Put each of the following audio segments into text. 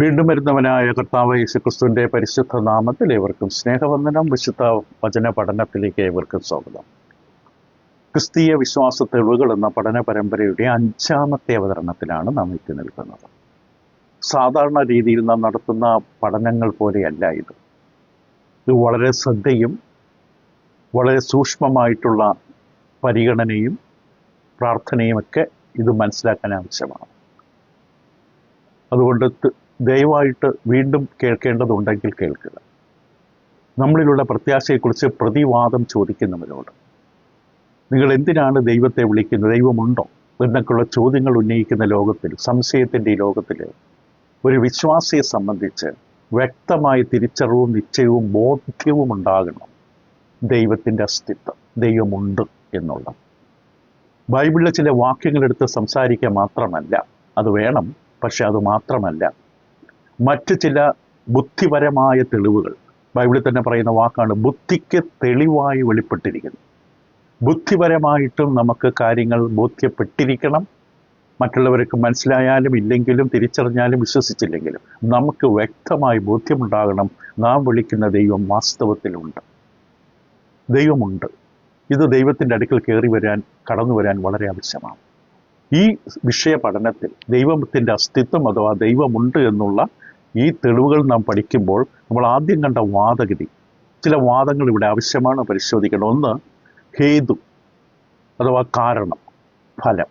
വീണ്ടും വരുന്നവനായ കർത്താവ് യേശുക്രിസ്തുവിന്റെ പരിശുദ്ധ നാമത്തിൽ ഏവർക്കും സ്നേഹവന്ദനം. വിശുദ്ധ വചന പഠനത്തിലേക്ക് ഏവർക്കും സ്വാഗതം. ക്രിസ്തീയ വിശ്വാസ തെളിവുകൾ എന്ന പഠന പരമ്പരയുടെ 5ാമത്തെ അവതരണത്തിലാണ് നാം എത്തി നിൽക്കുന്നത്. സാധാരണ രീതിയിൽ നാം നടത്തുന്ന പഠനങ്ങൾ പോലെയല്ല ഇത്. വളരെ ശ്രദ്ധയും വളരെ സൂക്ഷ്മമായിട്ടുള്ള പരിഗണനയും പ്രാർത്ഥനയുമൊക്കെ ഇത് മനസ്സിലാക്കാൻ ആവശ്യമാണ്. അതുകൊണ്ട് ദയവായിട്ട് വീണ്ടും കേൾക്കേണ്ടതുണ്ടെങ്കിൽ കേൾക്കുക. നമ്മളിലുള്ള പ്രത്യാശയെക്കുറിച്ച് പ്രതിവാദം ചോദിക്കുന്നവരോട് നിങ്ങൾ എന്തിനാണ് ദൈവത്തെ വിളിക്കുന്നത്, ദൈവമുണ്ടോ എന്നൊക്കെയുള്ള ചോദ്യങ്ങൾ ഉന്നയിക്കുന്ന ലോകത്തിൽ, സംശയത്തിൻ്റെ ഈ ലോകത്തിൽ ഒരു വിശ്വാസിയെ സംബന്ധിച്ച് വ്യക്തമായ തിരിച്ചറിവും നിശ്ചയവും ബോധ്യവും ഉണ്ടാകണം. ദൈവത്തിൻ്റെ അസ്തിത്വം, ദൈവമുണ്ട് എന്നുള്ളത്. ബൈബിളിലെ ചില വാക്യങ്ങളെടുത്ത് സംസാരിക്കുക മാത്രമല്ല, അത് വേണം. പക്ഷെ അത് മാത്രമല്ല, മറ്റ് ചില ബുദ്ധിപരമായ തെളിവുകൾ, ബൈബിളിൽ തന്നെ പറയുന്ന വാക്കാണ് ബുദ്ധിക്ക് തെളിവായി വെളിപ്പെട്ടിരിക്കുന്നു. ബുദ്ധിപരമായിട്ടും നമുക്ക് കാര്യങ്ങൾ ബോധ്യപ്പെട്ടിരിക്കണം. മറ്റുള്ളവർക്ക് മനസ്സിലായാലും ഇല്ലെങ്കിലും, തിരിച്ചറിഞ്ഞാലും വിശ്വസിച്ചില്ലെങ്കിലും നമുക്ക് വ്യക്തമായി ബോധ്യമുണ്ടാകണം, നാം വിളിക്കുന്ന ദൈവം വാസ്തവത്തിലുണ്ട്, ദൈവമുണ്ട്. ഇത് ദൈവത്തിൻ്റെ അടുക്കൽ കടന്നു വരാൻ വളരെ ആവശ്യമാണ്. ഈ വിഷയ പഠനത്തിൽ ദൈവത്തിൻ്റെ അസ്തിത്വം അഥവാ ദൈവമുണ്ട് എന്നുള്ള ഈ തെളിവുകൾ നാം പഠിക്കുമ്പോൾ നമ്മൾ ആദ്യം കണ്ട വാദഗതി, ചില വാദങ്ങൾ ഇവിടെ ആവശ്യമാണ് പരിശോധിക്കണം. ഒന്ന്, ഹേതു അഥവാ കാരണം, ഫലം.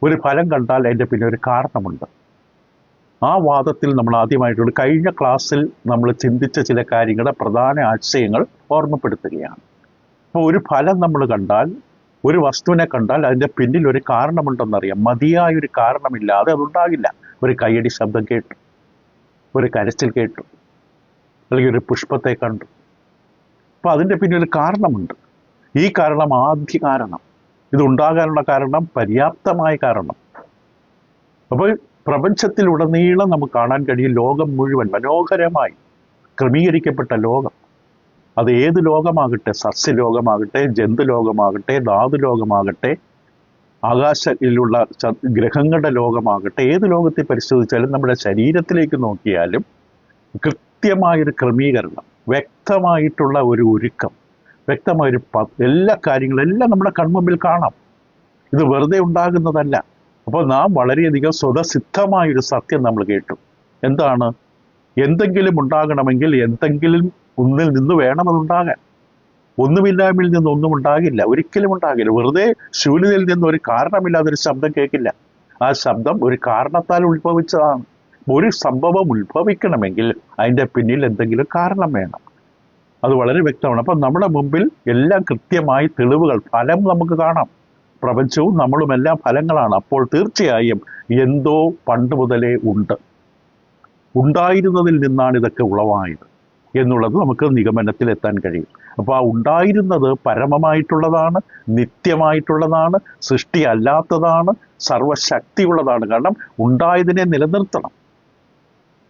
ഒരു ഫലം കണ്ടാൽ അതിൻ്റെ പിന്നെ ഒരു കാരണമുണ്ട്. ആ വാദത്തിൽ നമ്മൾ ആദ്യമായിട്ടുള്ള കഴിഞ്ഞ ക്ലാസ്സിൽ നമ്മൾ ചിന്തിച്ച ചില കാര്യങ്ങളുടെ പ്രധാന ആശയങ്ങൾ ഓർമ്മപ്പെടുത്തുകയാണ്. അപ്പോൾ ഒരു ഫലം നമ്മൾ കണ്ടാൽ, ഒരു വസ്തുവിനെ കണ്ടാൽ അതിൻ്റെ പിന്നിൽ ഒരു കാരണമുണ്ടെന്നറിയാം. മതിയായൊരു കാരണമില്ലാതെ അതുണ്ടാകില്ല. ഒരു കയ്യടി ശബ്ദം കേട്ടു, ഒരു കരച്ചിൽ കേട്ടു, അല്ലെങ്കിൽ ഒരു പുഷ്പത്തെ കണ്ടു. അപ്പോൾ അതിൻ്റെ പിന്നിൽ ഒരു കാരണമുണ്ട്. ഈ കാരണം ആദ്യ കാരണം, ഇതുണ്ടാകാനുള്ള കാരണം പര്യാപ്തമായ കാരണം. അപ്പോൾ പ്രപഞ്ചത്തിലുടനീളം നമുക്ക് കാണാൻ കഴിയും ലോകം മുഴുവൻ മനോഹരമായി ക്രമീകരിക്കപ്പെട്ട ലോകം. അത് ഏത് ലോകമാകട്ടെ, സസ്യലോകമാകട്ടെ, ജന്തുലോകമാകട്ടെ, ധാതുലോകമാകട്ടെ, ആകാശത്തിലുള്ള ഗ്രഹങ്ങളുടെ ലോകമാകട്ടെ, ഏത് ലോകത്തെ പരിശോധിച്ചാലും നമ്മുടെ ശരീരത്തിലേക്ക് നോക്കിയാലും കൃത്യമായൊരു ക്രമീകരണം, വ്യക്തമായിട്ടുള്ള ഒരു ഒരുക്കം, വ്യക്തമായൊരു എല്ലാ കാര്യങ്ങളെല്ലാം നമ്മുടെ കൺമുമ്പിൽ കാണാം. ഇത് വെറുതെ ഉണ്ടാകുന്നതല്ല. അപ്പോൾ നാം വളരെയധികം സ്വതസിദ്ധമായൊരു സത്യം നമ്മൾ കേട്ടു. എന്താണ്? എന്തെങ്കിലും ഉണ്ടാകണമെങ്കിൽ എന്തെങ്കിലും ഒന്നിൽ നിന്ന് വേണം അതുണ്ടാകാൻ. ഒന്നുമില്ലായ്മയിൽ നിന്ന് ഒന്നും ഉണ്ടാകില്ല, ഒരിക്കലും ഉണ്ടാകില്ല. വെറുതെ ശൂന്യതയിൽ നിന്ന് ഒരു കാരണമില്ലാതൊരു ശബ്ദം കേൾക്കില്ല. ആ ശബ്ദം ഒരു കാരണത്താൽ ഉത്ഭവിച്ചതാണ്. ഒരു സംഭവം ഉത്ഭവിക്കണമെങ്കിൽ അതിൻ്റെ പിന്നിൽ എന്തെങ്കിലും കാരണം വേണം. അത് വളരെ വ്യക്തമാണ്. അപ്പം നമ്മുടെ മുമ്പിൽ എല്ലാം കൃത്യമായി തെളിവുകൾ, ഫലം നമുക്ക് കാണാം. പ്രപഞ്ചവും നമ്മളുമെല്ലാം ഫലങ്ങളാണ്. അപ്പോൾ തീർച്ചയായും എന്തോ പണ്ട് മുതലേ ഉണ്ടായിരുന്നതിൽ നിന്നാണ് ഇതൊക്കെ ഉളവായത് എന്നുള്ളത് നമുക്ക് നിഗമനത്തിൽ എത്താൻ കഴിയും. അപ്പോൾ ആ ഉണ്ടായിരുന്നത് പരമമായിട്ടുള്ളതാണ്, നിത്യമായിട്ടുള്ളതാണ്, സൃഷ്ടി അല്ലാത്തതാണ്, സർവശക്തിയുള്ളതാണ്. കാരണം ഉണ്ടായതിനെ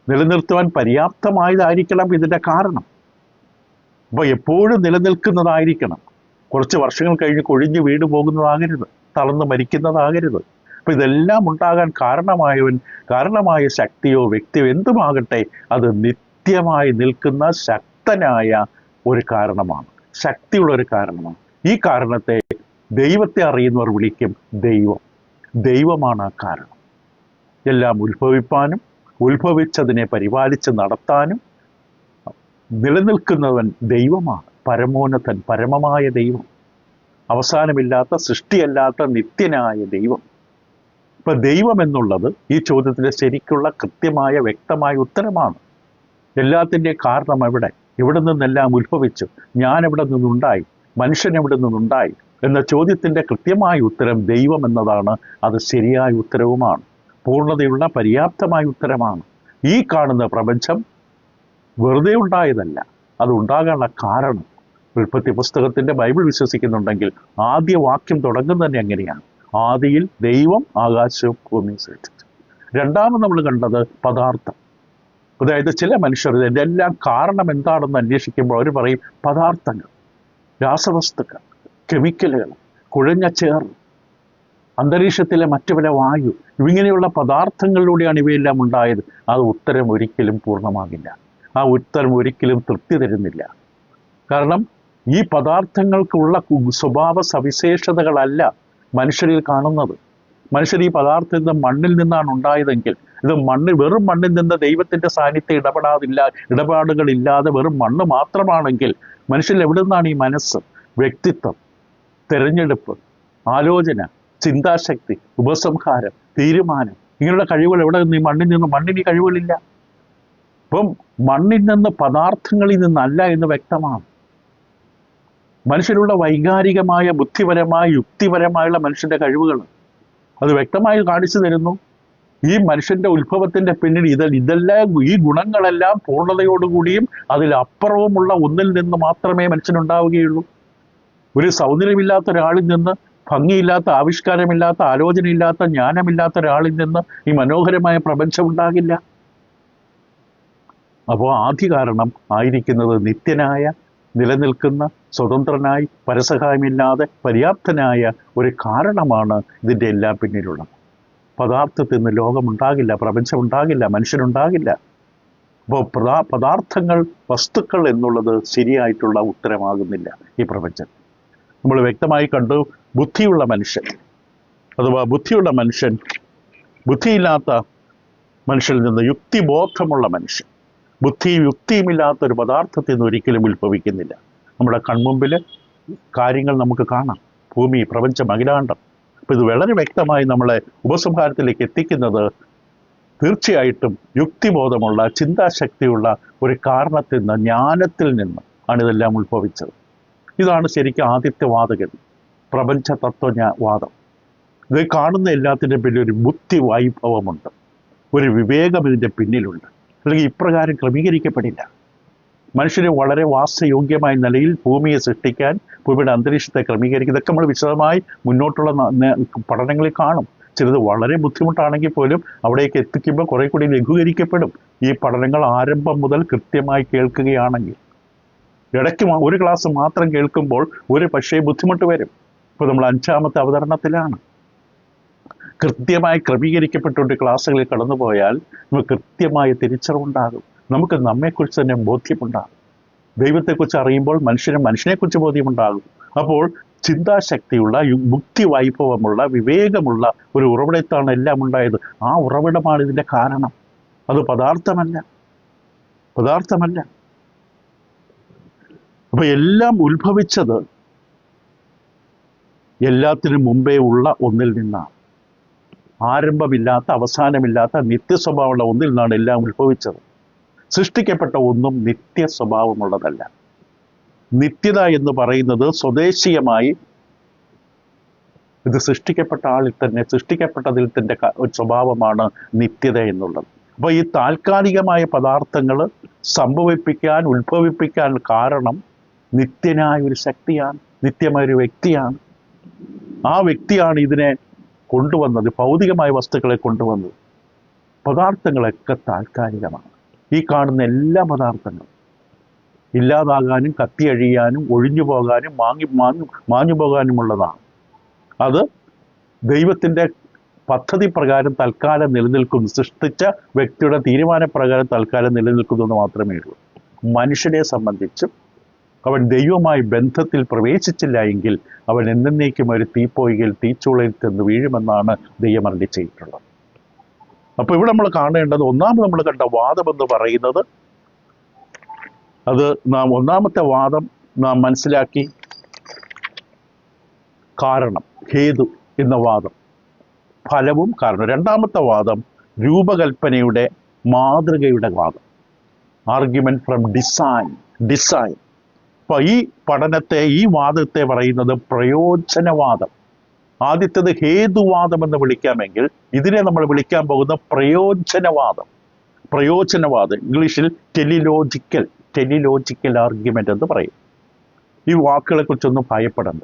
നിലനിർത്തുവാൻ പര്യാപ്തമായതായിരിക്കണം ഇതിൻ്റെ കാരണം. അപ്പോൾ എപ്പോഴും നിലനിൽക്കുന്നതായിരിക്കണം. കുറച്ച് വർഷങ്ങൾ കഴിഞ്ഞ് കൊഴിഞ്ഞ് വീട് പോകുന്നതാകരുത്, തളർന്ന് മരിക്കുന്നതാകരുത്. അപ്പോൾ ഇതെല്ലാം ഉണ്ടാകാൻ കാരണമായ ശക്തിയോ വ്യക്തിയോ എന്തുമാകട്ടെ, അത് നിത്യമായി നിൽക്കുന്ന ശക്തനായ ഒരു കാരണമാണ്, ശക്തിയുള്ള ഒരു കാരണമാണ്. ഈ കാരണത്തെ ദൈവത്തെ അറിയുന്നവർ വിളിക്കും ദൈവമാണ് ആ കാരണം. എല്ലാം ഉത്ഭവിപ്പാനും ഉത്ഭവിച്ചതിനെ പരിപാലിച്ച് നടത്താനും നിലനിൽക്കുന്നവൻ ദൈവമാണ്, പരമോന്നതൻ, പരമമായ ദൈവം, അവസാനമില്ലാത്ത, സൃഷ്ടിയല്ലാത്ത നിത്യനായ ദൈവം. ഇപ്പൊ ദൈവം എന്നുള്ളത് ഈ ചോദ്യത്തിൻ്റെ ശരിക്കുള്ള കൃത്യമായ വ്യക്തമായ ഉത്തരമാണ്. എല്ലാത്തിൻ്റെ കാരണം എവിടെ നിന്നെല്ലാം ഉത്ഭവിച്ചു, ഞാൻ എവിടെ നിന്നുണ്ടായി, മനുഷ്യൻ എവിടെ നിന്നുണ്ടായി എന്ന ചോദ്യത്തിൻ്റെ കൃത്യമായ ഉത്തരം ദൈവം എന്നതാണ്. അത് ശരിയായ ഉത്തരവുമാണ്, പൂർണ്ണതയുള്ള പര്യാപ്തമായ ഉത്തരമാണ്. ഈ കാണുന്ന പ്രപഞ്ചം വെറുതെ ഉണ്ടായതല്ല, അത് ഉണ്ടാകാനുള്ള കാരണം. ഉൽപ്പത്തി പുസ്തകത്തിൻ്റെ ബൈബിൾ വിശ്വസിക്കുന്നുണ്ടെങ്കിൽ ആദ്യ വാക്യം തുടങ്ങുന്നത് തന്നെ എങ്ങനെയാണ്? ആദിയിൽ ദൈവം ആകാശവും ഭൂമിയും സൃഷ്ടിച്ചു. രണ്ടാമത് നമ്മൾ കണ്ടത് പദാർത്ഥം. അതായത് ചില മനുഷ്യർ ഇതിൻ്റെ എല്ലാം കാരണം എന്താണെന്ന് അന്വേഷിക്കുമ്പോൾ അവർ പറയും പദാർത്ഥങ്ങൾ, രാസവസ്തുക്കൾ, കെമിക്കലുകൾ, കുഴഞ്ഞ ചേർ, അന്തരീക്ഷത്തിലെ മറ്റു പല വായു, ഇങ്ങനെയുള്ള പദാർത്ഥങ്ങളിലൂടെയാണ് ഇവയെല്ലാം ഉണ്ടായത്. അത് ഉത്തരം ഒരിക്കലും പൂർണ്ണമാകില്ല. ആ ഉത്തരം ഒരിക്കലും തൃപ്തി തരുന്നില്ല. കാരണം ഈ പദാർത്ഥങ്ങൾക്കുള്ള സ്വഭാവ സവിശേഷതകളല്ല മനുഷ്യരിൽ കാണുന്നത്. മനുഷ്യർ ഈ പദാർത്ഥത്തിൽ മണ്ണിൽ നിന്നാണ് ഉണ്ടായതെങ്കിൽ, ഇത് വെറും മണ്ണിൽ നിന്ന് ദൈവത്തിന്റെ സാന്നിധ്യം ഇടപാടുകളില്ലാതെ വെറും മണ്ണ് മാത്രമാണെങ്കിൽ മനുഷ്യരിൽ എവിടെ നിന്നാണ് ഈ മനസ്സ്, വ്യക്തിത്വം, തെരഞ്ഞെടുപ്പ്, ആലോചന, ചിന്താശക്തി, ഉപസംഹാരം, തീരുമാനം, ഇങ്ങനെയുള്ള കഴിവുകൾ എവിടെ നിന്ന്? ഈ മണ്ണിന് ഈ കഴിവുകളില്ല. അപ്പം മണ്ണിൽ നിന്ന്, പദാർത്ഥങ്ങളിൽ നിന്നല്ല എന്ന് വ്യക്തമാണ്. മനുഷ്യനുള്ള വൈകാരികമായ, ബുദ്ധിപരമായ, യുക്തിപരമായുള്ള മനുഷ്യന്റെ കഴിവുകൾ അത് വ്യക്തമായി കാണിച്ചു തരുന്നു. ഈ മനുഷ്യന്റെ ഉത്ഭവത്തിന്റെ പിന്നിൽ ഇതെല്ലാം, ഈ ഗുണങ്ങളെല്ലാം പൂർണ്ണതയോടുകൂടിയും അതിലപ്പുറവുമുള്ള ഒന്നിൽ നിന്ന് മാത്രമേ മനുഷ്യനുണ്ടാവുകയുള്ളൂ. ഒരു സൗന്ദര്യമില്ലാത്ത ഒരാളിൽ നിന്ന്, ഭംഗിയില്ലാത്ത, ആവിഷ്കാരമില്ലാത്ത, ആലോചനയില്ലാത്ത, ജ്ഞാനമില്ലാത്ത ഒരാളിൽ നിന്ന് ഈ മനോഹരമായ പ്രപഞ്ചം ഉണ്ടാകില്ല. അപ്പോൾ ആദ്യ കാരണം ആയിരിക്കുന്നത് നിത്യനായ, നിലനിൽക്കുന്ന, സ്വതന്ത്രനായി, പരസഹായമില്ലാതെ പര്യാപ്തനായ ഒരു കാരണമാണ് ഇതിൻ്റെ എല്ലാം പിന്നിലുള്ളത്. പദാർത്ഥത്തിൽ നിന്ന് ലോകമുണ്ടാകില്ല, പ്രപഞ്ചമുണ്ടാകില്ല, മനുഷ്യനുണ്ടാകില്ല. അപ്പോൾ പദാർത്ഥങ്ങൾ, വസ്തുക്കൾ എന്നുള്ളത് ശരിയായിട്ടുള്ള ഉത്തരമാകുന്നില്ല ഈ പ്രപഞ്ചം. നമ്മൾ വ്യക്തമായി കണ്ടു. ബുദ്ധിയുള്ള മനുഷ്യൻ അഥവാ ബുദ്ധിയുള്ള മനുഷ്യൻ ബുദ്ധിയില്ലാത്ത മനുഷ്യനിൽ നിന്ന് യുക്തിബോധമുള്ള മനുഷ്യൻ, ബുദ്ധിയും യുക്തിയുമില്ലാത്ത ഒരു പദാർത്ഥത്തിൽ നിന്ന് ഒരിക്കലും ഉത്ഭവിക്കുന്നില്ല. നമ്മുടെ കൺമുമ്പിൽ കാര്യങ്ങൾ നമുക്ക് കാണാം, ഭൂമി, പ്രപഞ്ചം, അഖിലാണ്ടം. അപ്പോൾ ഇത് വളരെ വ്യക്തമായി നമ്മളെ ഉപസംഹാരത്തിലേക്ക് എത്തിക്കുന്നത് തീർച്ചയായിട്ടും യുക്തിബോധമുള്ള, ചിന്താശക്തിയുള്ള ഒരു കാരണത്തിൽ നിന്ന്, ജ്ഞാനത്തിൽ നിന്ന് ആണ് ഇതെല്ലാം ഉത്ഭവിച്ചത്. ഇതാണ് ശരിക്കും ആദ്യത്തെ വാദഗതി, പ്രപഞ്ച തത്വവാദം. ഇത് കാണുന്ന എല്ലാത്തിൻ്റെ പിന്നിൽ ഒരു ബുദ്ധി വൈഭവമുണ്ട്, ഒരു വിവേകം ഇതിൻ്റെ പിന്നിലുണ്ട്. അല്ലെങ്കിൽ ഇപ്രകാരം ക്രമീകരിക്കപ്പെടില്ല. മനുഷ്യന് വളരെ വാസയോഗ്യമായ നിലയിൽ ഭൂമിയെ സൃഷ്ടിക്കാൻ, ഭൂമിയുടെ അന്തരീക്ഷത്തെ ക്രമീകരിക്കുക, ഇതൊക്കെ നമ്മൾ വിശദമായി മുന്നോട്ടുള്ള പഠനങ്ങളിൽ കാണും. ചിലത് വളരെ ബുദ്ധിമുട്ടാണെങ്കിൽ പോലും അവിടേക്ക് എത്തിക്കുമ്പോൾ കുറെ കൂടി ലഘൂകരിക്കപ്പെടും. ഈ പഠനങ്ങൾ ആരംഭം മുതൽ കൃത്യമായി കേൾക്കുകയാണെങ്കിൽ. ഇടയ്ക്ക് ഒരു ക്ലാസ് മാത്രം കേൾക്കുമ്പോൾ ഒരു പക്ഷേ ബുദ്ധിമുട്ട് വരും. ഇപ്പോൾ നമ്മൾ 5ാമത്തെ അവതരണത്തിലാണ്. കൃത്യമായി ക്രമീകരിക്കപ്പെട്ടുകൊണ്ട് ക്ലാസ്സുകളിൽ കടന്നുപോയാൽ നമുക്ക് കൃത്യമായ തിരിച്ചറിവുണ്ടാകും. നമുക്ക് നമ്മെക്കുറിച്ച് തന്നെ ബോധ്യമുണ്ടാകും. ദൈവത്തെക്കുറിച്ച് അറിയുമ്പോൾ മനുഷ്യനെക്കുറിച്ച് ബോധ്യമുണ്ടാകും. അപ്പോൾ ചിന്താശക്തിയുള്ള, ബുദ്ധി വൈഭവമുള്ള, വിവേകമുള്ള ഒരു ഉറവിടത്താണ് എല്ലാം ഉണ്ടായത്. ആ ഉറവിടമാണ് ഇതിൻ്റെ കാരണം. അത് പദാർത്ഥമല്ല. അപ്പൊ എല്ലാം ഉത്ഭവിച്ചത് എല്ലാത്തിനും മുമ്പേ ഉള്ള ഒന്നിൽ നിന്നാണ്. ആരംഭമില്ലാത്ത, അവസാനമില്ലാത്ത, നിത്യസ്വഭാവമുള്ള ഒന്നിൽ നിന്നാണ് എല്ലാം ഉത്ഭവിച്ചത്. സൃഷ്ടിക്കപ്പെട്ട ഒന്നും നിത്യ സ്വഭാവമുള്ളതല്ല. നിത്യത എന്ന് പറയുന്നത് സ്വദേശീയമായി ഇത് സൃഷ്ടിക്കപ്പെട്ട ആളിൽ തന്നെ, സൃഷ്ടിക്കപ്പെട്ടതിൽ തന്നെ ഒരു സ്വഭാവമാണ് നിത്യത എന്നുള്ളത്. അപ്പോൾ ഈ താൽക്കാലികമായ പദാർത്ഥങ്ങൾ സംഭവിപ്പിക്കാൻ, ഉത്ഭവിപ്പിക്കാൻ കാരണം നിത്യനായ ഒരു ശക്തിയാണ്, നിത്യമായ ഒരു വ്യക്തിയാണ്. ആ വ്യക്തിയാണ് ഇതിനെ കൊണ്ടുവന്നത്, ഭൗതികമായ വസ്തുക്കളെ കൊണ്ടുവന്നത്. പദാർത്ഥങ്ങളൊക്കെ താൽക്കാലികമാണ്. ഈ കാണുന്ന എല്ലാ പദാർത്ഥങ്ങളും ഇല്ലാതാകാനും, കത്തിയഴിയാനും, ഒഴിഞ്ഞു പോകാനും, മാഞ്ഞു പോകാനുമുള്ളതാണ്. അത് ദൈവത്തിൻ്റെ പദ്ധതി പ്രകാരം തൽക്കാലം നിലനിൽക്കുന്നു, സൃഷ്ടിച്ച വ്യക്തിയുടെ തീരുമാനപ്രകാരം തൽക്കാലം നിലനിൽക്കുന്നു എന്ന് മാത്രമേ ഉള്ളൂ. മനുഷ്യനെ സംബന്ധിച്ചും അവൻ ദൈവമായി ബന്ധത്തിൽ പ്രവേശിച്ചില്ല എങ്കിൽ അവൻ എന്നേക്കും ഒരു തീപ്പൊയ്കയിൽ, തീച്ചൂളയിൽ ചെന്ന് വീഴുമെന്നാണ് ദൈവം അരുളി ചെയ്തിട്ടുള്ളത്. അപ്പോൾ ഇവിടെ നമ്മൾ കാണേണ്ടത്, ഒന്നാമത് നമ്മൾ കണ്ട വാദം എന്ന് പറയുന്നത്, അത് ഒന്നാമത്തെ വാദം നാം മനസ്സിലാക്കി, കാരണം, ഹേതു എന്ന വാദം, ഫലവും കാരണം. രണ്ടാമത്തെ വാദം രൂപകൽപ്പനയുടെ, മാതൃകയുടെ വാദം, ആർഗ്യുമെന്റ് ഫ്രം ഡിസൈൻ. അപ്പൊ ഈ പഠനത്തെ, ഈ വാദത്തെ പറയുന്നത് പ്രയോജനവാദം. ആദ്യത്തേത് ഹേതുവാദം എന്ന് വിളിക്കാമെങ്കിൽ ഇതിനെ നമ്മൾ വിളിക്കാൻ പോകുന്ന പ്രയോജനവാദം. ഇംഗ്ലീഷിൽ ടെലിലോജിക്കൽ ആർഗ്യുമെന്റ് എന്ന് പറയും. ഈ വാക്കുകളെ കുറിച്ചൊന്നും ഭയപ്പെടണ്ട.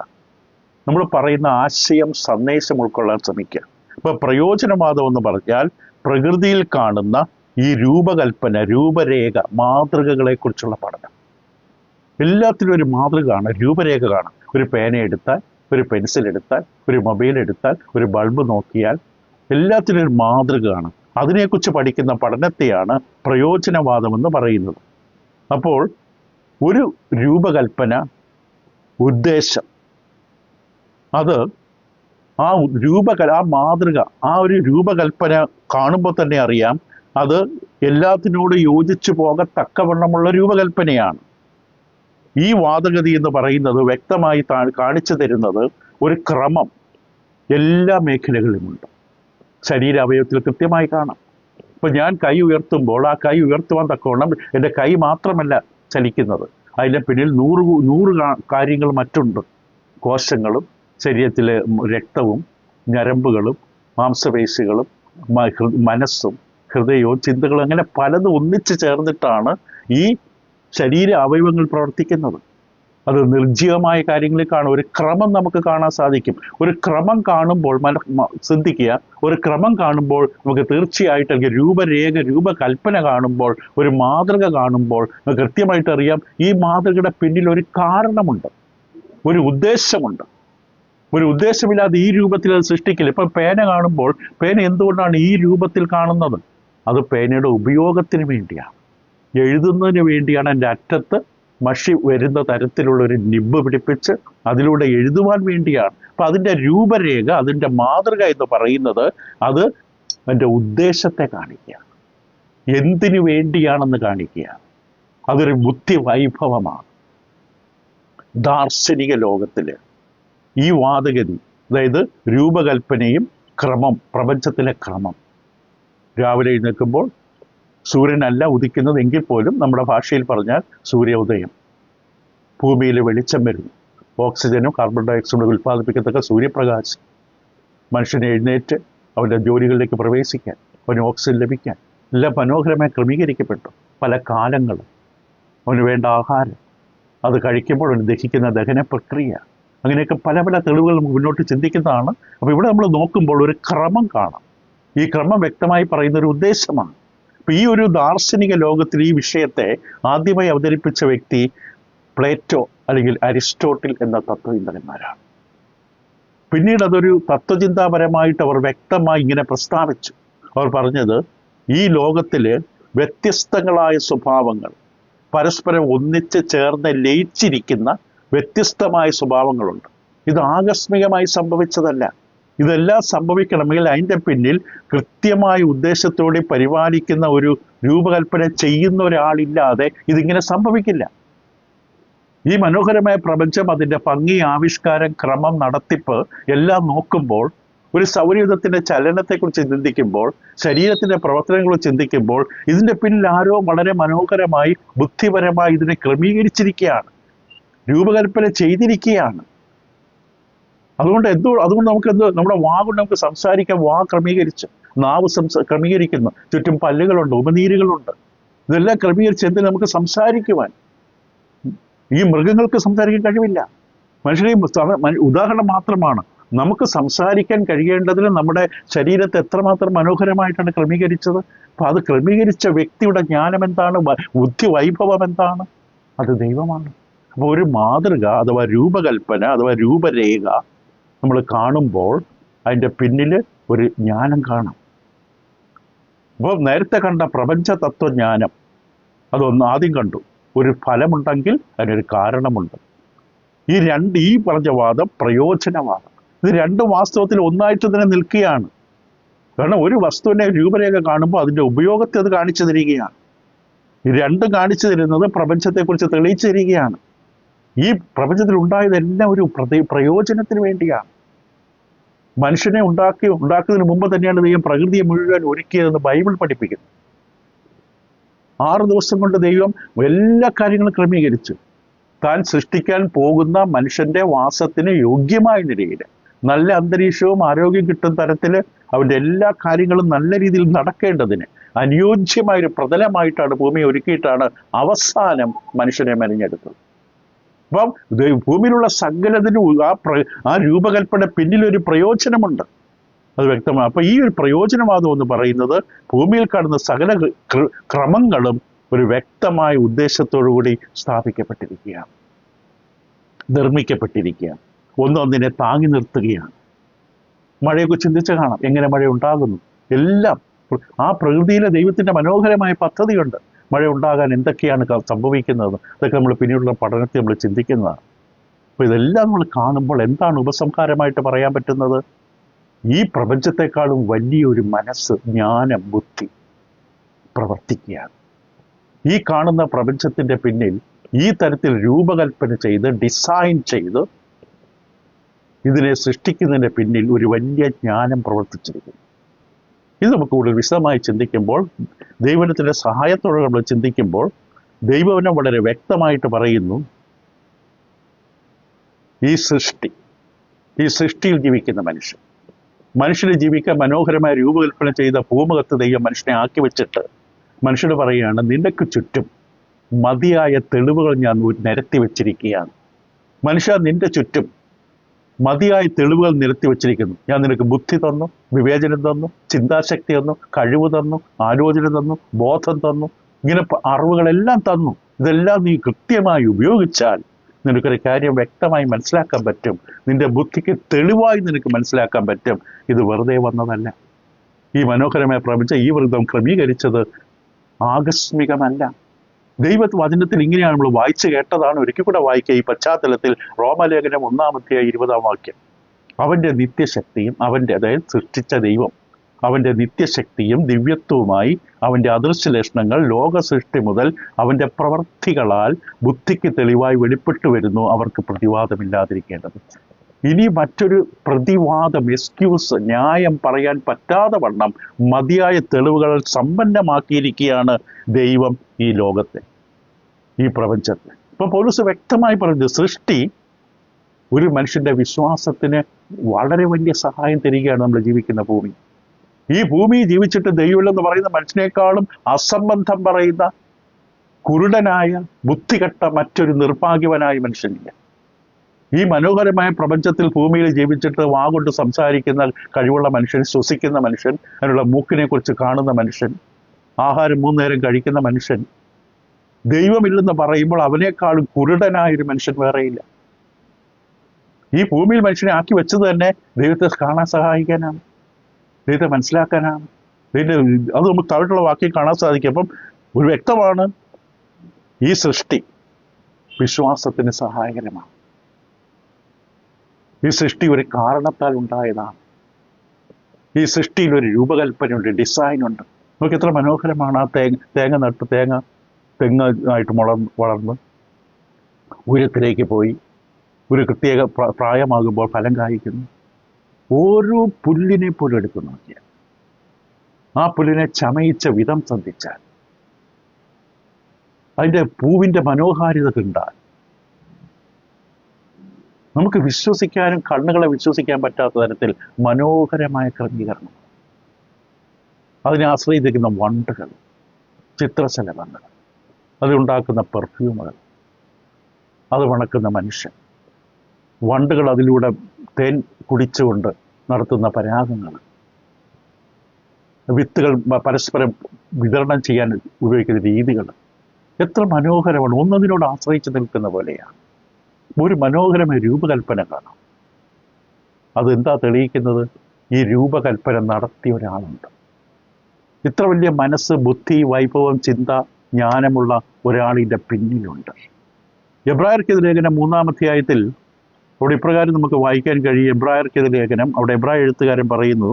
നമ്മൾ പറയുന്ന ആശയം, സന്ദേശം ഉൾക്കൊള്ളാൻ ശ്രമിക്കുക. ഇപ്പൊ പ്രയോജനവാദം എന്ന് പറഞ്ഞാൽ പ്രകൃതിയിൽ കാണുന്ന ഈ രൂപകൽപ്പന, രൂപരേഖ, മാതൃകകളെ കുറിച്ചുള്ള പഠനം. എല്ലാത്തിനും ഒരു മാതൃക കാണാം, രൂപരേഖ കാണാം. ഒരു പേന എടുത്താൽ ഒരു പെൻസിൽ എടുത്താൽ, ഒരു മൊബൈൽ എടുത്താൽ, ഒരു ബൾബ് നോക്കിയാൽ എല്ലാത്തിനും ഒരു മാതൃകയാണ്. അതിനെക്കുറിച്ച് പഠിക്കുന്ന പഠനത്തെയാണ് പ്രയോജനവാദമെന്ന് പറയുന്നത്. അപ്പോൾ ഒരു രൂപകൽപ്പന, ഉദ്ദേശം, അത് ആ മാതൃക, ആ ഒരു രൂപകൽപ്പന കാണുമ്പോൾ തന്നെ അറിയാം അത് എല്ലാത്തിനോട് യോജിച്ചു പോകത്തക്കവണ്ണമുള്ള രൂപകൽപ്പനയാണ്. ഈ വാദഗതി എന്ന് പറയുന്നത് വ്യക്തമായി കാണിച്ചു തരുന്നത് ഒരു ക്രമം എല്ലാ മേഖലകളിലുമുണ്ട്. ശരീരാവയവത്തിൽ കൃത്യമായി കാണാം. ഇപ്പം ഞാൻ കൈ ഉയർത്തുമ്പോൾ ആ കൈ ഉയർത്തുവാൻ തക്കവണ്ണം എൻ്റെ കൈ മാത്രമല്ല ചലിക്കുന്നത്, അതിൻ്റെ പിന്നിൽ നൂറ് കാര്യങ്ങൾ മറ്റുണ്ട്. കോശങ്ങളും ശരീരത്തിലെ രക്തവും ഞരമ്പുകളും മാംസപേശികളും മനസ്സും ഹൃദയവും ചിന്തകളും, അങ്ങനെ പലതും ഒന്നിച്ചു ചേർന്നിട്ടാണ് ഈ ശരീര അവയവങ്ങൾ പ്രവർത്തിക്കുന്നത്. അത് നിർജ്ജീവമായ കാര്യങ്ങളിൽ കാണും. ഒരു ക്രമം നമുക്ക് കാണാൻ സാധിക്കും. ഒരു ക്രമം കാണുമ്പോൾ ശ്രദ്ധിക്കുക, ഒരു ക്രമം കാണുമ്പോൾ നമുക്ക് തീർച്ചയായിട്ടും, അല്ലെങ്കിൽ രൂപകൽപ്പന കാണുമ്പോൾ, ഒരു മാതൃക കാണുമ്പോൾ കൃത്യമായിട്ട് അറിയാം ഈ മാതൃകയുടെ പിന്നിൽ ഒരു കാരണമുണ്ട്, ഒരു ഉദ്ദേശമുണ്ട്. ഒരു ഉദ്ദേശമില്ലാതെ ഈ രൂപത്തിൽ അത് സൃഷ്ടിക്കില്ല. ഇപ്പം പേന കാണുമ്പോൾ പേന എന്തുകൊണ്ടാണ് ഈ രൂപത്തിൽ കാണുന്നത്? അത് പേനയുടെ ഉപയോഗത്തിന് വേണ്ടിയാണ്, എഴുതുന്നതിന് വേണ്ടിയാണ്. എൻ്റെ അറ്റത്ത് മഷി വരുന്ന തരത്തിലുള്ള ഒരു നിബ്ബ് പിടിപ്പിച്ച് അതിലൂടെ എഴുതുവാൻ വേണ്ടിയാണ്. അപ്പം അതിൻ്റെ രൂപരേഖ, അതിൻ്റെ മാതൃക എന്ന് പറയുന്നത് അത് എൻ്റെ ഉദ്ദേശത്തെ കാണിക്കുക, എന്തിനു വേണ്ടിയാണെന്ന് കാണിക്കുക. അതൊരു ബുദ്ധി വൈഭവമാണ്. ദാർശനിക ലോകത്തിൽ ഈ വാദഗതി, അതായത് രൂപകൽപ്പനയും ക്രമം, പ്രപഞ്ചത്തിലെ ക്രമം. രാവിലെ എഴുന്നേൽക്കുമ്പോൾ സൂര്യനല്ല ഉദിക്കുന്നത് എങ്കിൽ പോലും നമ്മുടെ ഭാഷയിൽ പറഞ്ഞാൽ സൂര്യോദയം, ഭൂമിയിൽ വെളിച്ചം വരുന്നു, ഓക്സിജനും കാർബൺ ഡൈ ഓക്സൈഡും ഉൽപ്പാദിപ്പിക്കത്തക്ക സൂര്യപ്രകാശം, മനുഷ്യനെ എഴുന്നേറ്റ് അവൻ്റെ ജോലികളിലേക്ക് പ്രവേശിക്കാൻ, അവന് ഓക്സിജൻ ലഭിക്കാൻ എല്ലാം മനോഹരമായി ക്രമീകരിക്കപ്പെട്ടു. പല കാലങ്ങളും അവന് വേണ്ട ആഹാരം, അത് കഴിക്കുമ്പോൾ അവന് ദഹിക്കുന്ന ദഹന പ്രക്രിയ, അങ്ങനെയൊക്കെ പല പല തെളിവുകൾ നമുക്ക് മുന്നോട്ട് ചിന്തിക്കുന്നതാണ്. അപ്പോൾ ഇവിടെ നമ്മൾ നോക്കുമ്പോൾ ഒരു ക്രമം കാണാം. ഈ ക്രമം വ്യക്തമായി പറയുന്ന ഒരു ഉദ്ദേശമാണ്. അപ്പോൾ ഈ ഒരു ദാർശനിക ലോകത്തിൽ ഈ വിഷയത്തെ ആദ്യമായി അവതരിപ്പിച്ച വ്യക്തി പ്ലേറ്റോ അല്ലെങ്കിൽ അരിസ്റ്റോട്ടിൽ എന്ന തത്വചിന്തകന്മാരാണ്. പിന്നീട് അതൊരു തത്വചിന്താപരമായിട്ട് അവർ വ്യക്തമായി ഇങ്ങനെ പ്രസ്താവിച്ചു. അവർ പറഞ്ഞത് ഈ ലോകത്തിൽ വ്യത്യസ്തങ്ങളായ സ്വഭാവങ്ങൾ, പരസ്പരം ഒന്നിച്ച് ചേർന്ന് ലയിച്ചിരിക്കുന്ന വ്യത്യസ്തമായ സ്വഭാവങ്ങളുണ്ട്. ഇത് ആകസ്മികമായി സംഭവിച്ചതല്ല. ഇതെല്ലാം സംഭവിക്കണമെങ്കിൽ അതിൻ്റെ പിന്നിൽ കൃത്യമായ ഉദ്ദേശത്തോടെ പരിപാലിക്കുന്ന ഒരു രൂപകൽപ്പന ചെയ്യുന്ന ഒരാളില്ലാതെ ഇതിങ്ങനെ സംഭവിക്കില്ല. ഈ മനോഹരമായ പ്രപഞ്ചം, അതിൻ്റെ ഭംഗി, ആവിഷ്കാരം, ക്രമം, നടത്തിപ്പ് എല്ലാം നോക്കുമ്പോൾ, ഒരു സൗരയൂഥത്തിൻ്റെ ചലനത്തെക്കുറിച്ച് ചിന്തിക്കുമ്പോൾ, ശരീരത്തിൻ്റെ പ്രവർത്തനങ്ങൾ ചിന്തിക്കുമ്പോൾ, ഇതിൻ്റെ പിന്നിൽ ആരോ വളരെ മനോഹരമായി ബുദ്ധിപരമായി ഇതിനെ ക്രമീകരിച്ചിരിക്കുകയാണ്, രൂപകൽപ്പന ചെയ്തിരിക്കുകയാണ്. അതുകൊണ്ട് നമുക്ക് നമ്മുടെ വാ കൊണ്ട് നമുക്ക് സംസാരിക്കാൻ വാ ക്രമീകരിച്ച്, നാവ് ക്രമീകരിക്കുന്നു, ചുറ്റും പല്ലുകളുണ്ട്, ഉപനീരുകളുണ്ട്, ഇതെല്ലാം ക്രമീകരിച്ച് എന്തിന് നമുക്ക് സംസാരിക്കുവാൻ. ഈ മൃഗങ്ങൾക്ക് സംസാരിക്കാൻ കഴിവില്ല. മനുഷ്യരെ ഉദാഹരണം മാത്രമാണ്. നമുക്ക് സംസാരിക്കാൻ കഴിയേണ്ടതിന് നമ്മുടെ ശരീരത്തെ എത്രമാത്രം മനോഹരമായിട്ടാണ് ക്രമീകരിച്ചത്. അപ്പം അത് ക്രമീകരിച്ച വ്യക്തിയുടെ ജ്ഞാനം എന്താണ്, ബുദ്ധി വൈഭവം എന്താണ്? അത് ദൈവമാണ്. അപ്പോൾ ഒരു മാതൃക അഥവാ രൂപകൽപ്പന അഥവാ രൂപരേഖ നമ്മൾ കാണുമ്പോൾ അതിൻ്റെ പിന്നിൽ ഒരു ജ്ഞാനം കാണാം. അപ്പോൾ നേരത്തെ കണ്ട പ്രപഞ്ച തത്വജ്ഞാനം അതൊന്ന് ആദ്യം കണ്ടു. ഒരു ഫലമുണ്ടെങ്കിൽ അതിനൊരു കാരണമുണ്ട്. ഈ പറഞ്ഞ വാദം പ്രയോജനവാദം. ഇത് രണ്ടും വാസ്തവത്തിൽ ഒന്നായിട്ട് തന്നെ നിൽക്കുകയാണ്. കാരണം ഒരു വസ്തുവിൻ്റെ രൂപരേഖ കാണുമ്പോൾ അതിൻ്റെ ഉപയോഗത്തെ അത് കാണിച്ചു തരികയാണ്. ഈ രണ്ടും കാണിച്ചു തരുന്നത് പ്രപഞ്ചത്തെക്കുറിച്ച് തെളിയിച്ചു തരികയാണ്. ഈ പ്രപഞ്ചത്തിൽ ഉണ്ടായതെല്ലാം ഒരു പ്രയോജനത്തിന് വേണ്ടിയാണ്. മനുഷ്യനെ ഉണ്ടാക്കുന്നതിന് മുമ്പ് തന്നെയാണ് ദൈവം പ്രകൃതിയെ മുഴുവൻ ഒരുക്കിയതെന്ന് ബൈബിൾ പഠിപ്പിക്കുന്നു. 6 ദിവസം കൊണ്ട് ദൈവം എല്ലാ കാര്യങ്ങളും ക്രമീകരിച്ചു. താൻ സൃഷ്ടിക്കാൻ പോകുന്ന മനുഷ്യന്റെ വാസത്തിന് യോഗ്യമായ നിലയിൽ നല്ല അന്തരീക്ഷവും ആരോഗ്യം കിട്ടുന്ന തരത്തിൽ അവൻ്റെ എല്ലാ കാര്യങ്ങളും നല്ല രീതിയിൽ നടക്കേണ്ടതിന് അനുയോജ്യമായൊരു പ്രതലമായിട്ടാണ് ഭൂമിയെ ഒരുക്കിയിട്ടാണ് അവസാനം മനുഷ്യനെ മെനഞ്ഞെടുത്തത്. അപ്പം ഭൂമിയിലുള്ള സകലതിനും ആ രൂപകൽപ്പന പിന്നിലൊരു പ്രയോജനമുണ്ട്, അത് വ്യക്തമാണ്. അപ്പം ഈ ഒരു പ്രയോജനവാദം എന്ന് പറയുന്നത് ഭൂമിയിൽ കാണുന്ന സകല ക്രമങ്ങളും ഒരു വ്യക്തമായ ഉദ്ദേശത്തോടു കൂടി സ്ഥാപിക്കപ്പെട്ടിരിക്കുകയാണ്, നിർമ്മിക്കപ്പെട്ടിരിക്കുകയാണ്. ഒന്നൊന്നിനെ താങ്ങി നിർത്തുകയാണ്. മഴയൊക്കെ ചിന്തിച്ച് കാണാം, എങ്ങനെ മഴ ഉണ്ടാകുന്നു. എല്ലാം ആ പ്രകൃതിയിലെ ദൈവത്തിൻ്റെ മനോഹരമായ പദ്ധതിയുണ്ട്. മഴ ഉണ്ടാകാൻ എന്തൊക്കെയാണ് സംഭവിക്കുന്നത്, അതൊക്കെ നമ്മൾ പിന്നീടുള്ള പഠനത്തിൽ നമ്മൾ ചിന്തിക്കുന്നതാണ്. അപ്പോൾ ഇതെല്ലാം നമ്മൾ കാണുമ്പോൾ എന്താണ് ഉപസംഹാരമായിട്ട് പറയാൻ പറ്റുന്നത്? ഈ പ്രപഞ്ചത്തെക്കാളും വലിയൊരു മനസ്സ്, ജ്ഞാനം, ബുദ്ധി പ്രവർത്തിക്കുകയാണ്. ഈ കാണുന്ന പ്രപഞ്ചത്തിൻ്റെ പിന്നിൽ ഈ തരത്തിൽ രൂപകൽപ്പന ചെയ്ത് ഡിസൈൻ ചെയ്ത് ഇതിനെ സൃഷ്ടിക്കുന്നതിൻ്റെ പിന്നിൽ ഒരു വലിയ ജ്ഞാനം പ്രവർത്തിച്ചിരിക്കുന്നു. ഇത് നമുക്ക് കൂടുതൽ വിശദമായി ചിന്തിക്കുമ്പോൾ, ദൈവത്തിൻ്റെ സഹായത്തോടെ നമ്മൾ ചിന്തിക്കുമ്പോൾ ദൈവവചനം വളരെ വ്യക്തമായിട്ട് പറയുന്നു, ഈ സൃഷ്ടിയിൽ ജീവിക്കുന്ന മനുഷ്യന് ജീവിക്കാൻ മനോഹരമായ രൂപകൽപ്പന ചെയ്ത ഭൂമുഖത്ത് ദൈവം മനുഷ്യനെ ആക്കി വെച്ചിട്ട് മനുഷ്യന് പറയുകയാണ്, നിനക്ക് ചുറ്റും മതിയായ തെളിവുകൾ ഞാൻ നിരത്തി വെച്ചിരിക്കുകയാണ്. മനുഷ്യ, നിന്റെ ചുറ്റും മതിയായ തെളിവുകൾ നിരത്തി വെച്ചിരിക്കുന്നു. ഞാൻ നിനക്ക് ബുദ്ധി തന്നു, വിവേചനം തന്നു, ചിന്താശക്തി തന്നു, കഴിവ് തന്നു, ആലോചന തന്നു, ബോധം തന്നു, ഇങ്ങനെ അറിവുകളെല്ലാം തന്നു. ഇതെല്ലാം നീ കൃത്യമായി ഉപയോഗിച്ചാൽ നിനക്കൊരു കാര്യം വ്യക്തമായി മനസ്സിലാക്കാൻ പറ്റും. നിന്റെ ബുദ്ധിക്ക് തെളിവായി നിനക്ക് മനസ്സിലാക്കാൻ പറ്റും. ഇത് വെറുതെ വന്നതല്ല. ഈ മനോഹരമായ പ്രപഞ്ചം ഈ വൃത്തം ക്രമീകരിച്ചത് ആകസ്മികമല്ല. ദൈവവചനത്തിൽ ഇങ്ങനെയാണ് നമ്മൾ വായിച്ചു കേട്ടതാണ്. ഒരിക്കൽ കൂടെ വായിക്കുക ഈ പശ്ചാത്തലത്തിൽ. റോമാലേഖനം 1:20 അവൻ്റെ നിത്യശക്തിയും, അതായത് സൃഷ്ടിച്ച ദൈവം, അവൻ്റെ നിത്യശക്തിയും ദിവ്യത്വവുമായി അവൻ്റെ അദൃശ്യ ലക്ഷണങ്ങൾ ലോക സൃഷ്ടി മുതൽ അവൻ്റെ പ്രവർത്തികളാൽ ബുദ്ധിക്ക് തെളിവായി വെളിപ്പെട്ടു വരുന്നു. അവർക്ക് പ്രതിവാദമില്ലാതിരിക്കേണ്ടത്. ഇനി മറ്റൊരു പ്രതിവാദം, എക്സ്ക്യൂസ്, ന്യായം പറയാൻ പറ്റാതെ വണ്ണം മതിയായ തെളിവുകൾ സമ്പന്നമാക്കിയിരിക്കുകയാണ് ദൈവം ഈ ലോകത്തെ, ഈ പ്രപഞ്ചത്തെ. ഇപ്പൊ പൗലോസ് വ്യക്തമായി പറഞ്ഞു, സൃഷ്ടി ഒരു മനുഷ്യന്റെ വിശ്വാസത്തിന് വളരെ വലിയ സഹായം തരികയാണ്. നമ്മൾ ജീവിക്കുന്ന ഭൂമി, ഈ ഭൂമി ജീവിച്ചിട്ട് ദൈവമില്ലെന്ന് പറയുന്ന മനുഷ്യനേക്കാളും അസംബന്ധം പറയുന്ന കുരുടനായ ബുദ്ധികെട്ട മറ്റൊരു നിർഭാഗ്യവനായ മനുഷ്യനില്ല. ഈ മനോഹരമായ പ്രപഞ്ചത്തിൽ ഭൂമിയിൽ ജീവിച്ചിട്ട് വാഗൊണ്ട് സംസാരിക്കുന്ന കഴിവുള്ള മനുഷ്യൻ, ശ്വസിക്കുന്ന മനുഷ്യൻ, അതിനുള്ള മൂക്കിനെ കുറിച്ച് കാണുന്ന മനുഷ്യൻ, ആഹാരം 3 നേരം കഴിക്കുന്ന മനുഷ്യൻ, ദൈവമില്ലെന്ന് പറയുമ്പോൾ അവനേക്കാളും കുരുടനായൊരു മനുഷ്യൻ വേറെയില്ല. ഈ ഭൂമിയിൽ മനുഷ്യനെ ആക്കി വെച്ചത് തന്നെ ദൈവത്തെ കാണാൻ സഹായിക്കാനാണ്, ദൈവത്തെ മനസ്സിലാക്കാനാണ്. അത് നമുക്ക് താഴെയുള്ള വാക്യം കാണാൻ സാധിക്കും. അപ്പം ഒരു വ്യക്തമാണ്, ഈ സൃഷ്ടി വിശ്വാസത്തിന് സഹായകരമാണ്. ഈ സൃഷ്ടി ഒരു കാരണത്താൽ ഉണ്ടായതാണ്. ഈ സൃഷ്ടിയിൽ ഒരു രൂപകൽപ്പനയുണ്ട്, ഡിസൈനുണ്ട്. നമുക്ക് എത്ര മനോഹരമാണ്. ആ തേങ്ങ നട്ട് തെങ്ങായിട്ട് വളർന്ന് ഉയരത്തിലേക്ക് പോയി ഒരു പ്രത്യേക പ്രായമാകുമ്പോൾ ഫലം കായ്ക്കുന്നു. ഓരോ പുല്ലിനെ പോലും എടുത്തു നോക്കിയാൽ, ആ പുല്ലിനെ ചമയിച്ച വിധം ശ്രദ്ധിച്ചാൽ, അതിൻ്റെ പൂവിൻ്റെ മനോഹാരിത കണ്ടാൽ നമുക്ക് വിശ്വസിക്കാനും കണ്ണുകളെ വിശ്വസിക്കാൻ പറ്റാത്ത തരത്തിൽ മനോഹരമായ ക്രമീകരണം. അതിനെ ആശ്രയിച്ചിരിക്കുന്ന വണ്ടുകൾ, ചിത്രശലഭങ്ങൾ, അതുണ്ടാക്കുന്ന പെർഫ്യൂമുകൾ, അത് മണക്കുന്ന മനുഷ്യൻ, വണ്ടുകൾ അതിലൂടെ തേൻ കുടിച്ചുകൊണ്ട് നടത്തുന്ന പരാഗങ്ങൾ, വിത്തുകൾ പരസ്പരം വിതരണം ചെയ്യാൻ ഉപയോഗിക്കുന്ന രീതികൾ എത്ര മനോഹരമാണ്. ഒന്നതിനോട് ആശ്രയിച്ച് നിൽക്കുന്ന പോലെയാണ്. ഒരു മനോഹരമായ രൂപകൽപ്പന കാണാം. അതെന്താ തെളിയിക്കുന്നത്? ഈ രൂപകൽപ്പന നടത്തിയ ഒരാളുണ്ട്. ഇത്ര വലിയ മനസ്സ്, ബുദ്ധി, വൈഭവം, ചിന്ത, ജ്ഞാനമുള്ള ഒരാളിൻ്റെ പിന്നിലുണ്ട്. എബ്രായർക്കെതിരെ ലേഖനം 3-ാം അധ്യായത്തിൽ അവിടെ ഇപ്രകാരം നമുക്ക് വായിക്കാൻ കഴിയും. എബ്രായർക്കെതിരെ ലേഖനം, അവിടെ എബ്രായ എഴുത്തുകാരൻ പറയുന്നു,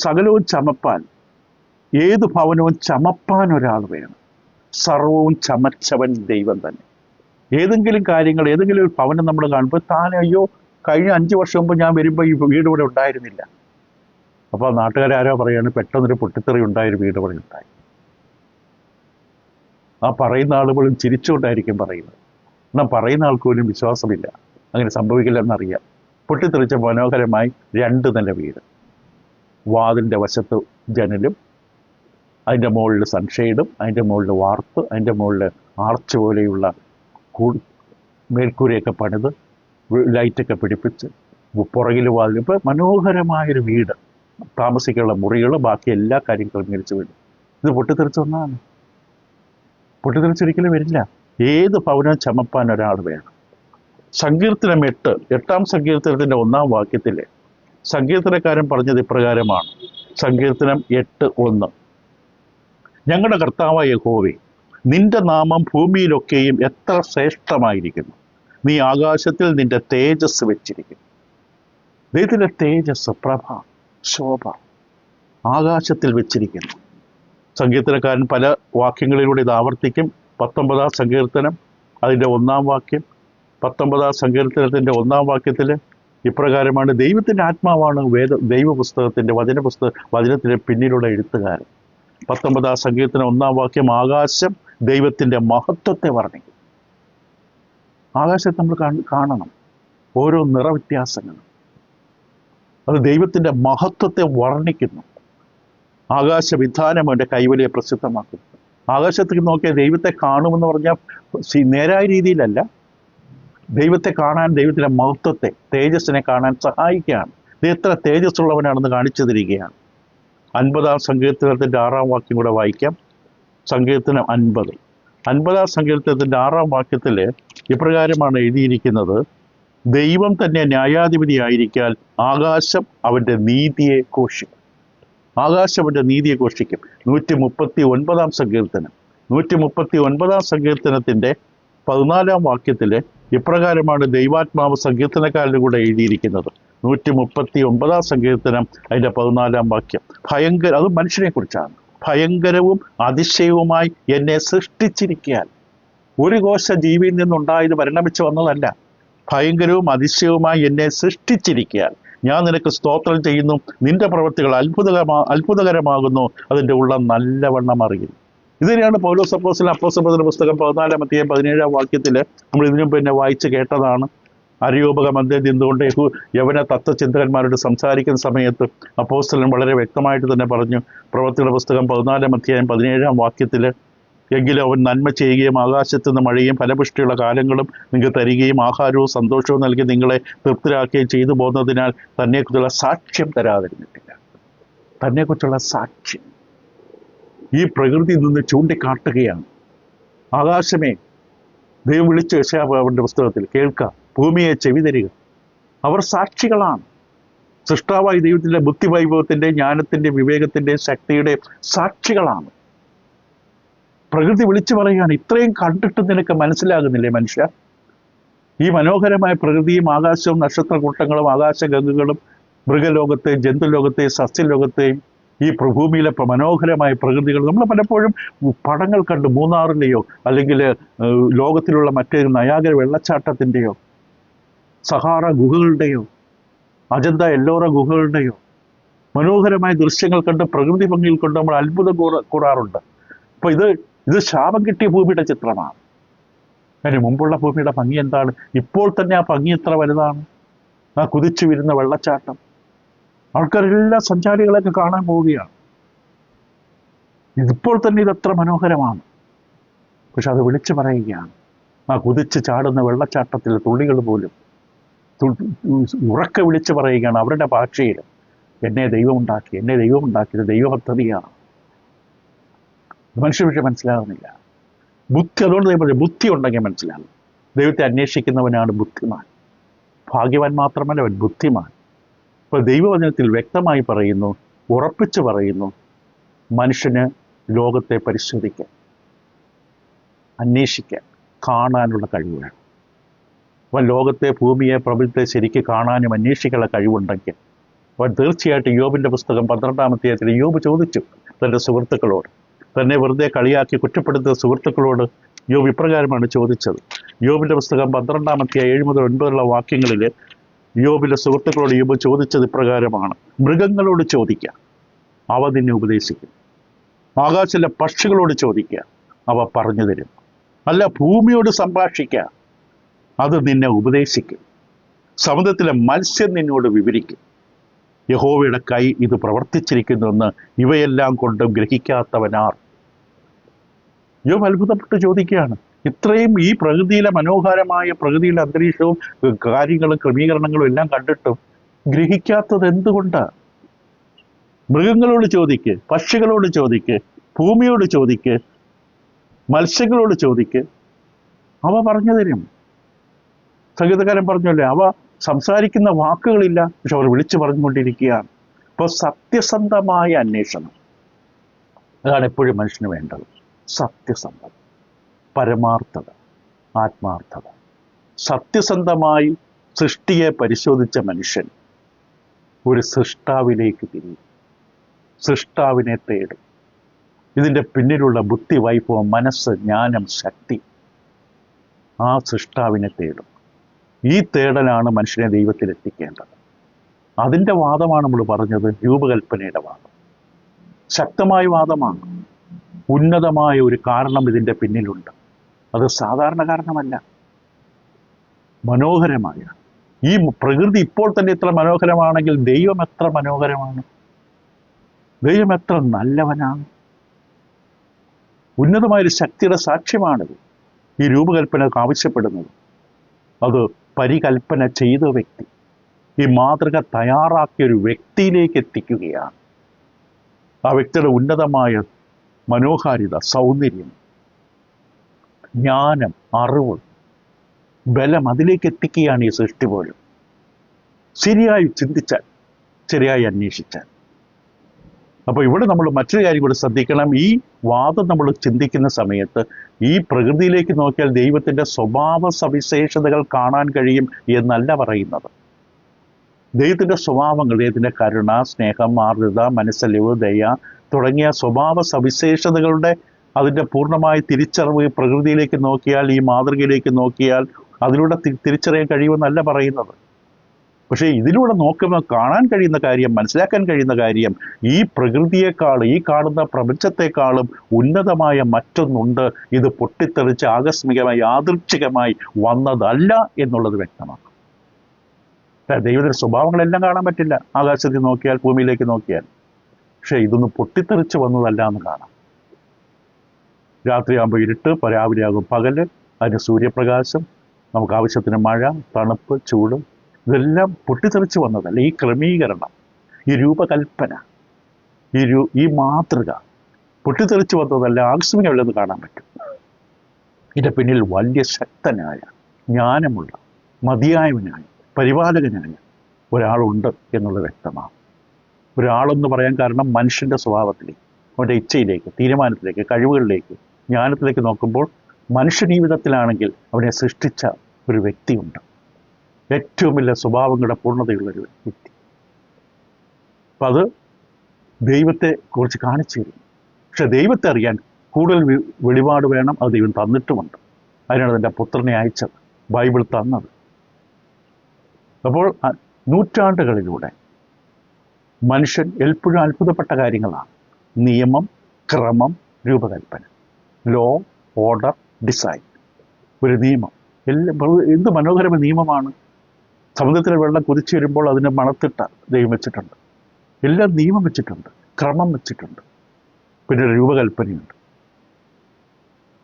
സകലവും ചമപ്പാൻ, ഏത് ഭവനവും ചമപ്പാൻ ഒരാൾ വേണം. സർവവും ചമച്ചവൻ ദൈവം തന്നെ. ഏതെങ്കിലും കാര്യങ്ങൾ, ഏതെങ്കിലും ഒരു ഭവനം നമ്മൾ കാണുമ്പോൾ അയ്യോ കഴിഞ്ഞ 5 വർഷം മുമ്പ് ഞാൻ വരുമ്പോൾ ഈ വീട് ഇവിടെ ഉണ്ടായിരുന്നില്ല. അപ്പോൾ നാട്ടുകാരോ പറയാണ്, പെട്ടെന്നൊരു പൊട്ടിത്തെറി ഉണ്ടായൊരു വീട് ഇവിടെ ഉണ്ടായി. ആ പറയുന്ന ആളുകളും ചിരിച്ചുകൊണ്ടായിരിക്കും പറയുന്നത്. എന്നാൽ പറയുന്ന ആൾക്കൊന്നും വിശ്വാസമില്ല, അങ്ങനെ സംഭവിക്കില്ലെന്നറിയാം. പൊട്ടിത്തെറിച്ച മനോഹരമായി 2 നില വീട്, വാതിലിൻ്റെ വശത്ത് ജനലും, അതിൻ്റെ മുകളിൽ സൺഷെയ്ഡും, അതിൻ്റെ മുകളിൽ വാർത്ത്, അതിൻ്റെ മുകളിൽ ആർച്ച് പോലെയുള്ള മേൽക്കൂരയൊക്കെ പണിത് ലൈറ്റൊക്കെ പിടിപ്പിച്ച് പുറകിൽ വാതിൽ, ഇപ്പോൾ മനോഹരമായൊരു വീട്, താമസിക്കാനുള്ള മുറികൾ, ബാക്കി എല്ലാ കാര്യങ്ങളും ക്രമീകരിച്ച് വീട്. ഇത് പൊട്ടിത്തെറിച്ചൊന്നാണ്. പൊട്ടിത്തെറിച്ചൊരിക്കലും വരില്ല. ഏത് ഭവനവും ചമപ്പാൻ ഒരാൾ വേണം. സങ്കീർത്തനം 8 സങ്കീർത്തനത്തിൻ്റെ 1 സങ്കീർത്തനക്കാരൻ പറഞ്ഞത് ഇപ്രകാരമാണ്. സങ്കീർത്തനം 8:1. ഞങ്ങളുടെ കർത്താവായ യഹോവേ, നിന്റെ നാമം ഭൂമിയിലൊക്കെയും എത്ര ശ്രേഷ്ഠമായിരിക്കുന്നു. നീ ആകാശത്തിൽ നിന്റെ തേജസ് വെച്ചിരിക്കുന്നു. ദൈവത്തിൻ്റെ തേജസ്, പ്രഭ, ശോഭ ആകാശത്തിൽ വെച്ചിരിക്കുന്നു. സങ്കീർത്തനക്കാരൻ പല വാക്യങ്ങളിലൂടെ ഇത് ആവർത്തിക്കും. 19 സങ്കീർത്തനം അതിൻ്റെ 1 19 സങ്കീർത്തനത്തിൻ്റെ 1 ഇപ്രകാരമാണ്. ദൈവത്തിൻ്റെ ആത്മാവാണ് ദൈവപുസ്തകത്തിൻ്റെ വചനത്തിൻ്റെ പിന്നിലുള്ള എഴുത്തുകാരൻ. 19 സങ്കീർത്തനം 1 ആകാശം ദൈവത്തിൻ്റെ മഹത്വത്തെ വർണ്ണിക്കും. ആകാശത്ത് നമ്മൾ കാണണം ഓരോ നിറവ്യത്യാസങ്ങളും. അത് ദൈവത്തിൻ്റെ മഹത്വത്തെ വർണ്ണിക്കുന്നു. ആകാശവിധാനം അവൻ്റെ കൈവലിയെ പ്രസിദ്ധമാക്കുന്നു. ആകാശത്തേക്ക് നോക്കിയാൽ ദൈവത്തെ കാണുമെന്ന് പറഞ്ഞാൽ നേരായ രീതിയിലല്ല, ദൈവത്തെ കാണാൻ, ദൈവത്തിൻ്റെ മഹത്വത്തെ, തേജസ്സിനെ കാണാൻ സഹായിക്കുകയാണ്. ഇത് എത്ര തേജസ്സുള്ളവനാണെന്ന് കാണിച്ചു തരികയാണ്. 50 സങ്കീർത്തനത്തിൻ്റെ 6 കൂടെ വായിക്കാം. സങ്കീർത്തനം 50 സങ്കീർത്തനത്തിൻ്റെ 6 ഇപ്രകാരമാണ് എഴുതിയിരിക്കുന്നത്. ദൈവം തന്നെ ന്യായാധിപതിയായിരിക്കാൻ ആകാശം അവൻ്റെ നീതിയെ ഘോഷിക്കും. ആകാശം അവൻ്റെ നീതിയെ ഘോഷിക്കും. 139 സങ്കീർത്തനം 139 സങ്കീർത്തനത്തിൻ്റെ 14 ഇപ്രകാരമാണ് ദൈവാത്മാവ് സങ്കീർത്തനക്കാരൻ്റെ കൂടെ എഴുതിയിരിക്കുന്നത്. 139 സങ്കീർത്തനം അതിൻ്റെ 14 അത് മനുഷ്യനെ കുറിച്ചാണ്. ഭയങ്കരവും അതിശയവുമായി എന്നെ സൃഷ്ടിച്ചിരിക്കാൻ. ഒരു കോശ ജീവിയിൽ നിന്നുണ്ടായത് പരിണമിച്ചു വന്നതല്ല. ഭയങ്കരവും അതിശയവുമായി എന്നെ സൃഷ്ടിച്ചിരിക്കാൻ ഞാൻ നിനക്ക് സ്തോത്രം ചെയ്യുന്നു. നിന്റെ പ്രവൃത്തികൾ അത്ഭുതകരമാകുന്നു. അതിൻ്റെ ഉള്ളം നല്ലവണ്ണം അറിയുന്നു. ഇതിനെയാണ് പൗലോസ് അപ്പോസ്തലന്റെ പുസ്തകം 14-17 നമ്മൾ ഇതിനു പിന്നെ വായിച്ച് കേട്ടതാണ്. അരയോപക മധ്യേ നിന്നുകൊണ്ട് യവന തത്വചിന്തകന്മാരോട് സംസാരിക്കുന്ന സമയത്ത് അപ്പോസ്തലൻ വളരെ വ്യക്തമായിട്ട് തന്നെ പറഞ്ഞു. പ്രവൃത്തിയുടെ പുസ്തകം 14-17 എങ്കിലും അവൻ നന്മ ചെയ്യുകയും ആകാശത്തു നിന്ന് മഴയും ഫലപുഷ്ടിയുള്ള കാലങ്ങളും നിങ്ങൾക്ക് തരികയും ആഹാരവും സന്തോഷവും നൽകി നിങ്ങളെ തൃപ്തരാക്കുകയും ചെയ്തു പോകുന്നതിനാൽ തന്നെക്കുറിച്ചുള്ള സാക്ഷ്യം തരാതിരുന്നിട്ടില്ല. തന്നെക്കുറിച്ചുള്ള സാക്ഷ്യം ഈ പ്രകൃതി നിന്ന് ചൂണ്ടിക്കാട്ടുകയാണ്. ആകാശമേ, ദൈവം വിളിച്ച് യെശയ്യാവിന്റെ പുസ്തകത്തിൽ കേൾക്കുക, ഭൂമിയെ ചെവി തരിക. അവർ സാക്ഷികളാണ്. സൃഷ്ടാവായ ദൈവത്തിൻ്റെ ബുദ്ധിവൈഭവത്തിൻ്റെ, ജ്ഞാനത്തിൻ്റെ, വിവേകത്തിൻ്റെ, ശക്തിയുടെ സാക്ഷികളാണ്. പ്രകൃതി വിളിച്ചു പറയുകയാണ്, ഇത്രയും കണ്ടിട്ട് നിനക്ക് മനസ്സിലാകുന്നില്ലേ മനുഷ്യ? ഈ മനോഹരമായ പ്രകൃതിയും ആകാശവും നക്ഷത്രക്കൂട്ടങ്ങളും ആകാശഗംഗകളും മൃഗലോകത്തെയും ജന്തുലോകത്തെയും സസ്യലോകത്തെയും ഈ ഭൂമിയിലെ മനോഹരമായ പ്രകൃതികൾ നമ്മൾ പലപ്പോഴും പടങ്ങൾ കണ്ട് മൂന്നാറിലെയോ അല്ലെങ്കിൽ ലോകത്തിലുള്ള മറ്റേ നയാഗര വെള്ളച്ചാട്ടത്തിൻ്റെയോ സഹാറ ഗുഹകളുടെയോ അജന്ത എല്ലോറ ഗുഹകളുടെയോ മനോഹരമായ ദൃശ്യങ്ങൾ കണ്ട് പ്രകൃതി ഭംഗിയിൽ കൊണ്ട് നമ്മൾ അത്ഭുതം കൂടാറുണ്ട്. അപ്പോൾ ഇത് ശാപം കിട്ടിയ ഭൂമിയുടെ ചിത്രമാണ്. അതിന് മുമ്പുള്ള ഭൂമിയുടെ ഭംഗി എന്താണ്? ഇപ്പോൾ തന്നെ ആ ഭംഗി എത്ര വലുതാണ്! ആ കുതിച്ചു വരുന്ന വെള്ളച്ചാട്ടം, ആൾക്കാരെല്ലാം സഞ്ചാരികളൊക്കെ കാണാൻ പോവുകയാണ്. ഇതിപ്പോൾ തന്നെ ഇതെത്ര മനോഹരമാണ്. പക്ഷെ അത് വിളിച്ചു പറയുകയാണ്. ആ കുതിച്ച് ചാടുന്ന വെള്ളച്ചാട്ടത്തിലെ തുള്ളികൾ പോലും ഉറക്കെ വിളിച്ചു പറയുകയാണ് അവരുടെ ഭാഷയിൽ, എന്നെ ദൈവമുണ്ടാക്കിയത് ദൈവപദ്ധതിയാണ്. മനുഷ്യ പക്ഷെ മനസ്സിലാകുന്നില്ല. അതുകൊണ്ട് ദൈവം ബുദ്ധി ഉണ്ടെങ്കിൽ മനസ്സിലാകും. ദൈവത്തെ അന്വേഷിക്കുന്നവനാണ് ബുദ്ധിമാൻ. ഭാഗ്യവാൻ മാത്രമല്ല, അവൻ ബുദ്ധിമാൻ. ഇപ്പോൾ ദൈവവചനത്തിൽ വ്യക്തമായി പറയുന്നു, ഉറപ്പിച്ച് പറയുന്നു, മനുഷ്യന് ലോകത്തെ പരിശോധിക്കാൻ, അന്വേഷിക്കാൻ, കാണാനുള്ള കഴിവ് വേണം. അവൻ ലോകത്തെ, ഭൂമിയെ, പ്രപഞ്ചത്തെ ശരിക്ക് കാണാനും അന്വേഷിക്കാനുള്ള കഴിവുണ്ടെങ്കിൽ അവൻ തീർച്ചയായിട്ടും യോബിൻ്റെ പുസ്തകം 12 യോബ് ചോദിച്ചു തൻ്റെ സുഹൃത്തുക്കളോട്, തന്നെ വെറുതെ കളിയാക്കി കുറ്റപ്പെടുത്തുന്ന സുഹൃത്തുക്കളോട് യോബ് ഇപ്രകാരമാണ് ചോദിച്ചത്. യോബിൻ്റെ പുസ്തകം 12 7-9 വാക്യങ്ങളിൽ യോബിൻ്റെ സുഹൃത്തുക്കളോട് യോബ് ചോദിച്ചത് ഇപ്രകാരമാണ്: മൃഗങ്ങളോട് ചോദിക്കുക, അവ നിന്നെ ഉപദേശിക്കും. ആകാശത്തിലെ പക്ഷികളോട് ചോദിക്കുക, അവ പറഞ്ഞു തരും. അല്ല, ഭൂമിയോട് സംഭാഷിക്കുക, അത് നിന്നെ ഉപദേശിക്കും. സമുദ്രത്തിലെ മത്സ്യം നിന്നോട് വിവരിക്കും. യഹോവയുടെ കൈ ഇത് പ്രവർത്തിച്ചിരിക്കുന്നുവെന്ന് ഇവയെല്ലാം കൊണ്ടും ഗ്രഹിക്കാത്തവനാർ. യോബ് അത്ഭുതപ്പെട്ട് ചോദിക്കുകയാണ്, ഇത്രയും ഈ പ്രകൃതിയിലെ മനോഹരമായ പ്രകൃതിയിലെ അന്തരീക്ഷവും കാര്യങ്ങളും ക്രമീകരണങ്ങളും എല്ലാം കണ്ടിട്ടും ഗ്രഹിക്കാത്തത് എന്തുകൊണ്ട്? മൃഗങ്ങളോട് ചോദിക്ക്, പക്ഷികളോട് ചോദിക്ക്, ഭൂമിയോട് ചോദിക്ക്, മത്സ്യങ്ങളോട് ചോദിക്ക്, അവ പറഞ്ഞു തരും. സംഗീതക്കാരൻ പറഞ്ഞല്ലേ, അവ സംസാരിക്കുന്ന വാക്കുകളില്ല, പക്ഷെ അവർ വിളിച്ചു പറഞ്ഞുകൊണ്ടിരിക്കുകയാണ്. അപ്പോൾ സത്യസന്ധമായ അന്വേഷണം, അതാണ് എപ്പോഴും മനുഷ്യന് വേണ്ടത്. സത്യസന്ധത, പരമാർത്ഥത, ആത്മാർത്ഥത. സത്യസന്ധമായി സൃഷ്ടിയെ പരിശോധിച്ച മനുഷ്യൻ ഒരു സൃഷ്ടാവിലേക്ക് തിരിയും, സൃഷ്ടാവിനെ തേടും. ഇതിൻ്റെ പിന്നിലുള്ള ബുദ്ധി, വൈഭവം, മനസ്സ്, ജ്ഞാനം, ശക്തി ആ സൃഷ്ടാവിനെ തേടും. ഈ തേടലാണ് മനുഷ്യനെ ദൈവത്തിലെത്തിക്കേണ്ടത്. അതിൻ്റെ വാദമാണ് നമ്മൾ പറഞ്ഞത്, രൂപകൽപ്പനയുടെ വാദം. ശക്തമായ വാദമാണ്. ഉന്നതമായ ഒരു കാരണം ഇതിൻ്റെ പിന്നിലുണ്ട്. അത് സാധാരണ കാരണമല്ല, മനോഹരമായ. ഈ പ്രകൃതി ഇപ്പോൾ തന്നെ ഇത്ര മനോഹരമാണെങ്കിൽ ദൈവം എത്ര മനോഹരമാണ്, ദൈവം എത്ര നല്ലവനാണ്. ഉന്നതമായൊരു ശക്തിയുടെ സാക്ഷ്യമാണിത് ഈ രൂപകൽപ്പനക്ക് ആവശ്യപ്പെടുന്നത്. അത് പരികൽപ്പന ചെയ്ത വ്യക്തി, ഈ മാതൃക തയ്യാറാക്കിയ ഒരു വ്യക്തിയിലേക്ക് എത്തിക്കുകയാണ്. ആ വ്യക്തിയുടെ ഉന്നതമായ മനോഹാരിത, സൗന്ദര്യം, ജ്ഞാനം, അറിവ്, ബലം, അതിലേക്ക് എത്തിക്കുകയാണ് ഈ സൃഷ്ടി പോലും. ശരിയായി ചിന്തിച്ചാൽ, ശരിയായി അന്വേഷിച്ചാൽ. അപ്പോൾ ഇവിടെ നമ്മൾ മറ്റൊരു കാര്യം കൂടി ശ്രദ്ധിക്കണം. ഈ വാദം നമ്മൾ ചിന്തിക്കുന്ന സമയത്ത് ഈ പ്രകൃതിയിലേക്ക് നോക്കിയാൽ ദൈവത്തിൻ്റെ സ്വഭാവ സവിശേഷതകൾ കാണാൻ കഴിയും എന്നല്ല പറയുന്നത്. ദൈവത്തിൻ്റെ സ്വഭാവങ്ങൾ, ദൈവത്തിൻ്റെ കരുണ, സ്നേഹം, ആർദ്രത, മനസ്സലിവ്, ദയ തുടങ്ങിയ സ്വഭാവ സവിശേഷതകളുടെ അതിൻ്റെ പൂർണ്ണമായ തിരിച്ചറിവ് പ്രകൃതിയിലേക്ക് നോക്കിയാൽ, ഈ മാതൃകയിലേക്ക് നോക്കിയാൽ അതിലൂടെ തിരിച്ചറിയാൻ കഴിയുമെന്നല്ല പറയുന്നത്. പക്ഷേ ഇതിലൂടെ നോക്കുമ്പോൾ കാണാൻ കഴിയുന്ന കാര്യം, മനസ്സിലാക്കാൻ കഴിയുന്ന കാര്യം, ഈ പ്രകൃതിയെക്കാളും, ഈ കാണുന്ന പ്രപഞ്ചത്തെക്കാളും ഉന്നതമായ മറ്റൊന്നുണ്ട്. ഇത് പൊട്ടിത്തെറിച്ച് ആകസ്മികമായി, യാദൃച്ഛികമായി വന്നതല്ല എന്നുള്ളത് വ്യക്തമാണ്. ദൈവത്തിൻ്റെ സ്വഭാവങ്ങളെല്ലാം കാണാൻ പറ്റില്ല ആകാശത്തിൽ നോക്കിയാൽ, ഭൂമിയിലേക്ക് നോക്കിയാൽ. പക്ഷേ ഇതൊന്നും പൊട്ടിത്തെറിച്ച് വന്നതല്ല എന്ന് കാണാം. രാത്രിയാകുമ്പോൾ ഇരുട്ട്, രാവിലെ ആകും പകല്, അതിന് സൂര്യപ്രകാശം, നമുക്ക് ആവശ്യത്തിന് മഴ, തണുപ്പ്, ചൂട്, ഇതെല്ലാം പൊട്ടിത്തെറിച്ച് വന്നതല്ല. ഈ ക്രമീകരണം, ഈ രൂപകൽപ്പന, ഈ മാതൃക പൊട്ടിത്തെറിച്ച് വന്നതല്ല, ആകസ്മികമല്ലെന്ന് കാണാൻ പറ്റും. ഇതിൻ്റെ പിന്നിൽ വലിയ ശക്തനായ, ജ്ഞാനമുള്ള, മതിയായവനായ, പരിപാലകനായ ഒരാളുണ്ട് എന്നുള്ളത് വ്യക്തമാണ്. ഒരാളെന്ന് പറയാൻ കാരണം മനുഷ്യൻ്റെ സ്വഭാവത്തിലേക്ക്, അവൻ്റെ ഇച്ഛയിലേക്ക്, തീരുമാനത്തിലേക്ക്, കഴിവുകളിലേക്ക്, ജ്ഞാനത്തിലേക്ക് നോക്കുമ്പോൾ മനുഷ്യൻ ഈ വിധത്തിലാണെങ്കിൽ അവനെ സൃഷ്ടിച്ച ഒരു വ്യക്തിയുണ്ട്. ഏറ്റവും വലിയ സ്വഭാവങ്ങളുടെ പൂർണ്ണതയുള്ളൊരു വ്യക്തി. അപ്പം അത് ദൈവത്തെ കുറിച്ച് കാണിച്ചു തരും. പക്ഷെ ദൈവത്തെ അറിയാൻ കൂടുതൽ വെളിപാട് വേണം. അത് ദൈവം തന്നിട്ടുമുണ്ട്. അതിനാണ് തൻ്റെ പുത്രനെ അയച്ചത്, ബൈബിൾ തന്നത്. അപ്പോൾ നൂറ്റാണ്ടുകളിലൂടെ മനുഷ്യൻ എപ്പോഴും അത്ഭുതപ്പെട്ട കാര്യങ്ങളാണ്. നിയമം, ക്രമം, രൂപകൽപ്പന, ലോ, ഓർഡർ, ഡിസൈൻ. ഒരു നിയമം, എന്ത് മനോഹരമായ നിയമമാണ്. സമുദ്രത്തിലെ വെള്ളം കുതിച്ചു വരുമ്പോൾ അതിനെ മണത്തിട്ട ദൈവം വെച്ചിട്ടുണ്ട്. എല്ലാം നിയമം വെച്ചിട്ടുണ്ട്, ക്രമം വെച്ചിട്ടുണ്ട്, പിന്നെ രൂപകൽപ്പനയുണ്ട്.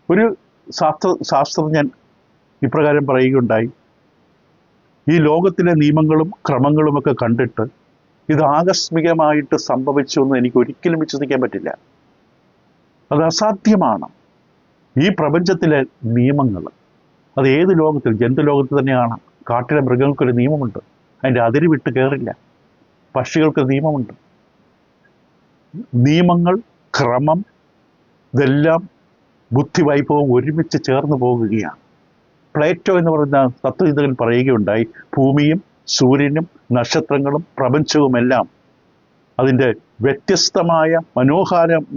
ഒരു ശാസ്ത്രജ്ഞൻ ഇപ്രകാരം പറയുകയുണ്ടായി, ഈ ലോകത്തിലെ നിയമങ്ങളും ക്രമങ്ങളുമൊക്കെ കണ്ടിട്ട് ഇത് ആകസ്മികമായിട്ട് സംഭവിച്ചു എന്ന് എനിക്ക് ഒരിക്കലും വിശ്വസിക്കാൻ പറ്റില്ല. അത് അസാധ്യമാണ്. ഈ പ്രപഞ്ചത്തിലെ നിയമങ്ങൾ അത് ഏത് ലോകത്തിൽ, ജന്തുലോകത്തിൽ തന്നെ കാണാം. കാട്ടിലെ മൃഗങ്ങൾക്കൊരു നിയമമുണ്ട്, അതിൻ്റെ അതിര് വിട്ട് കയറില്ല. പക്ഷികൾക്ക് നിയമമുണ്ട്. നിയമങ്ങൾ, ക്രമം, ഇതെല്ലാം ബുദ്ധിവൈഭവം ഒരുമിച്ച് ചേർന്ന് പോകുകയാണ്. പ്ലേറ്റോ എന്ന് പറയുന്ന തത്വചിന്തകൻ പറയുകയുണ്ടായി, ഭൂമിയും സൂര്യനും നക്ഷത്രങ്ങളും പ്രപഞ്ചവുമെല്ലാം അതിൻ്റെ വ്യത്യസ്തമായ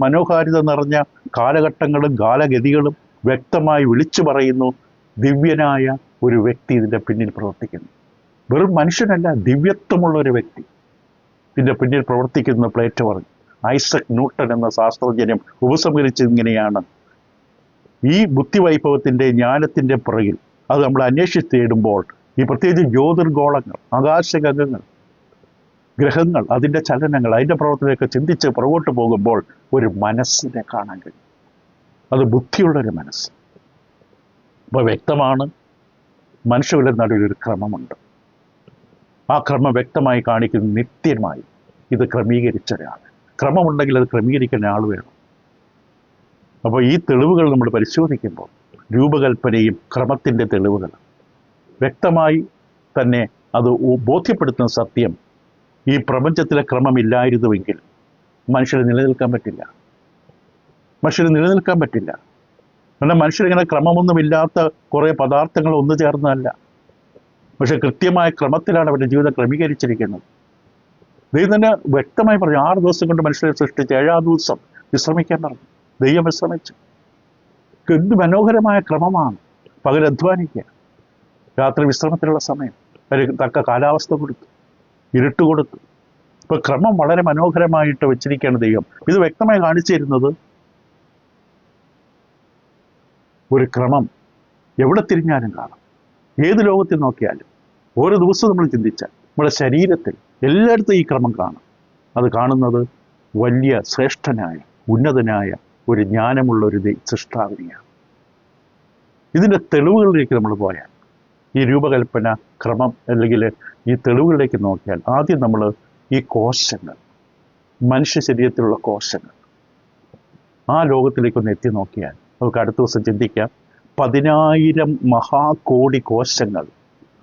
മനോഹാരിത നിറഞ്ഞ കാലഘട്ടങ്ങളും കാലഗതികളും വ്യക്തമായി വിളിച്ചു പറയുന്നു. ദിവ്യനായ ഒരു വ്യക്തി ഇതിൻ്റെ പിന്നിൽ പ്രവർത്തിക്കുന്നു. വെറും മനുഷ്യനല്ല, ദിവ്യത്വമുള്ള ഒരു വ്യക്തി ഇതിൻ്റെ പിന്നിൽ പ്രവർത്തിക്കുന്ന പ്ലേറ്റോ പറഞ്ഞു. ഐസക് ന്യൂട്ടൻ എന്ന ശാസ്ത്രജ്ഞനും ഉപസംഹരിച്ചത് ഇങ്ങനെയാണ്: ഈ ബുദ്ധിവൈഭവത്തിൻ്റെ, ജ്ഞാനത്തിൻ്റെ പുറകിൽ അത് നമ്മൾ അന്വേഷിച്ച് തേടുമ്പോൾ, ഈ പ്രത്യേകിച്ച് ജ്യോതിർഗോളങ്ങൾ, ആകാശഗംഗങ്ങൾ, ഗ്രഹങ്ങൾ, അതിൻ്റെ ചലനങ്ങൾ, അതിൻ്റെ പ്രവർത്തനമൊക്കെ ചിന്തിച്ച് പുറകോട്ട് പോകുമ്പോൾ ഒരു മനസ്സിനെ കാണാൻ കഴിയും. അത് ബുദ്ധിയുള്ളൊരു മനസ്സ്. അപ്പോൾ വ്യക്തമാണ്, മനുഷ്യരുടെ നടുവിൽ ഒരു ക്രമമുണ്ട്. ആ ക്രമം വ്യക്തമായി കാണിക്കുന്ന നിത്യമായി ഇത് ക്രമീകരിച്ച ഒരാൾ. ക്രമമുണ്ടെങ്കിൽ അത് ക്രമീകരിക്കുന്ന ആൾ വേണം. അപ്പോൾ ഈ തെളിവുകൾ നമ്മൾ പരിശോധിക്കുമ്പോൾ രൂപകൽപ്പനയും ക്രമത്തിൻ്റെ തെളിവുകൾ, വ്യക്തമായി തന്നെ അത് ബോധ്യപ്പെടുത്തുന്ന സത്യം, ഈ പ്രപഞ്ചത്തിലെ ക്രമമില്ലായിരുന്നുവെങ്കിൽ മനുഷ്യന് നിലനിൽക്കാൻ പറ്റില്ല. മനുഷ്യന് നിലനിൽക്കാൻ പറ്റില്ല. കാരണം മനുഷ്യരിങ്ങനെ ക്രമമൊന്നുമില്ലാത്ത കുറേ പദാർത്ഥങ്ങൾ ഒന്നു ചേർന്നതല്ല. പക്ഷെ കൃത്യമായ ക്രമത്തിലാണ് അവരുടെ ജീവിതം ക്രമീകരിച്ചിരിക്കുന്നത്. ദൈവം തന്നെ വ്യക്തമായി പറഞ്ഞു, 6 ദിവസം കൊണ്ട് മനുഷ്യരെ സൃഷ്ടിച്ച് 7-ാം ദിവസം വിശ്രമിക്കാൻ പറഞ്ഞു. ദൈവം വിശ്രമിച്ചു. എന്ത് മനോഹരമായ ക്രമമാണ്. പകൽ അധ്വാനിക്കുക, രാത്രി വിശ്രമത്തിനുള്ള സമയം, തക്ക കാലാവസ്ഥ കൊടുത്തു, ഇരുട്ട് കൊടുത്തു. ഇപ്പൊ ക്രമം വളരെ മനോഹരമായിട്ട് വെച്ചിരിക്കുകയാണ് ദൈവം. ഇത് വ്യക്തമായി കാണിച്ചു തരുന്നത് ഒരു ക്രമം എവിടെ തിരിഞ്ഞാലും കാണാം. ഏത് ലോകത്തിൽ നോക്കിയാലും ഓരോ ദിവസവും നമ്മൾ ചിന്തിച്ചാൽ നമ്മുടെ ശരീരത്തിൽ എല്ലായിടത്തും ഈ ക്രമം കാണാം. അത് കാണുന്നത് വലിയ ശ്രേഷ്ഠനായ ഉന്നതനായ ഒരു ജ്ഞാനമുള്ള ഒരു സൃഷ്ടാവിനെയാണ്. ഇതിൻ്റെ തെളിവുകളിലേക്ക് നമ്മൾ പോയാൽ, ഈ രൂപകൽപ്പന ക്രമം അല്ലെങ്കിൽ ഈ തെളിവുകളിലേക്ക് നോക്കിയാൽ, ആദ്യം നമ്മൾ ഈ കോശങ്ങൾ, മനുഷ്യ ശരീരത്തിലുള്ള കോശങ്ങൾ, ആ ലോകത്തിലേക്കൊന്ന് എത്തി നോക്കിയാൽ നമുക്ക് അടുത്ത ദിവസം ചിന്തിക്കാം. 10,000 മഹാകോടി കോശങ്ങൾ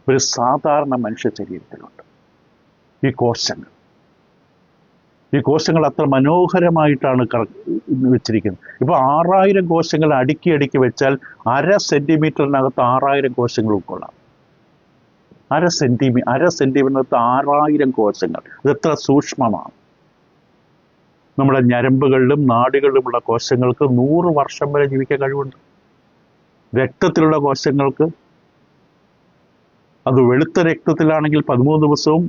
ഒരു സാധാരണ മനുഷ്യ ശരീരത്തിലുണ്ട്. ഈ കോശങ്ങൾ അത്ര മനോഹരമായിട്ടാണ് വെച്ചിരിക്കുന്നത്. ഇപ്പോൾ 6,000 കോശങ്ങൾ അടുക്കി വെച്ചാൽ 1/2 സെന്റിമീറ്ററിനകത്ത് 6,000 കോശങ്ങൾ ഉൾക്കൊള്ളാം. 1/2 സെന്റിമീറ്ററിനകത്ത് 6,000 കോശങ്ങൾ. ഇതെത്ര സൂക്ഷ്മമാണ്. നമ്മുടെ ഞരമ്പുകളിലും നാഡികളിലുമുള്ള കോശങ്ങൾക്ക് 100 വർഷം വരെ ജീവിക്കാൻ കഴിവുണ്ട്. രക്തത്തിലുള്ള കോശങ്ങൾക്ക്, അത് വെളുത്ത രക്തത്തിലാണെങ്കിൽ 13 ദിവസവും,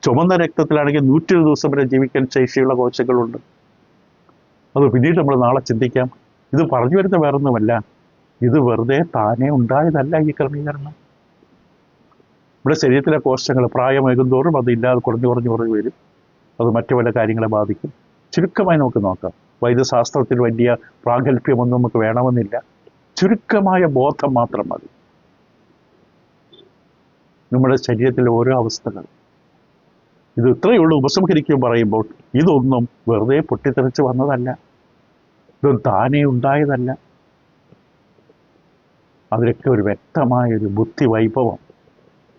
ചുമന്ന രക്തത്തിലാണെങ്കിൽ 120 ദിവസം വരെ ജീവിക്കാൻ ശേഷിയുള്ള കോശങ്ങളുണ്ട്. അത് പിന്നീട് നമ്മൾ നാളെ ചിന്തിക്കാം. ഇത് പറഞ്ഞു വരുന്ന വേറൊന്നുമല്ല, ഇത് വെറുതെ താനേ ഉണ്ടായതല്ല ഈ ക്രമീകരണം. ഇവിടെ ശരീരത്തിലെ കോശങ്ങൾ പ്രായമേകുന്തോറും അത് ഇല്ലാതെ കുറഞ്ഞു വരും. അത് മറ്റു പല കാര്യങ്ങളെ ബാധിക്കും. ചുരുക്കമായി നമുക്ക് നോക്കാം. വൈദ്യശാസ്ത്രത്തിൽ വലിയ പ്രാഗൽഭ്യമൊന്നും നമുക്ക് വേണമെന്നില്ല. ചുരുക്കമായ ബോധം മാത്രം മതി. നമ്മുടെ ശരീരത്തിലെ ഓരോ അവസ്ഥകൾ ഇത് ഇത്രയേ ഉള്ളൂ. ഉപസംഹരിക്കും പറയുമ്പോൾ ഇതൊന്നും വെറുതെ പൊട്ടിത്തെറിച്ച് വന്നതല്ല, ഇതൊന്നും താനേ ഉണ്ടായതല്ല. അതിലൊക്കെ ഒരു വ്യക്തമായൊരു ബുദ്ധി വൈഭവം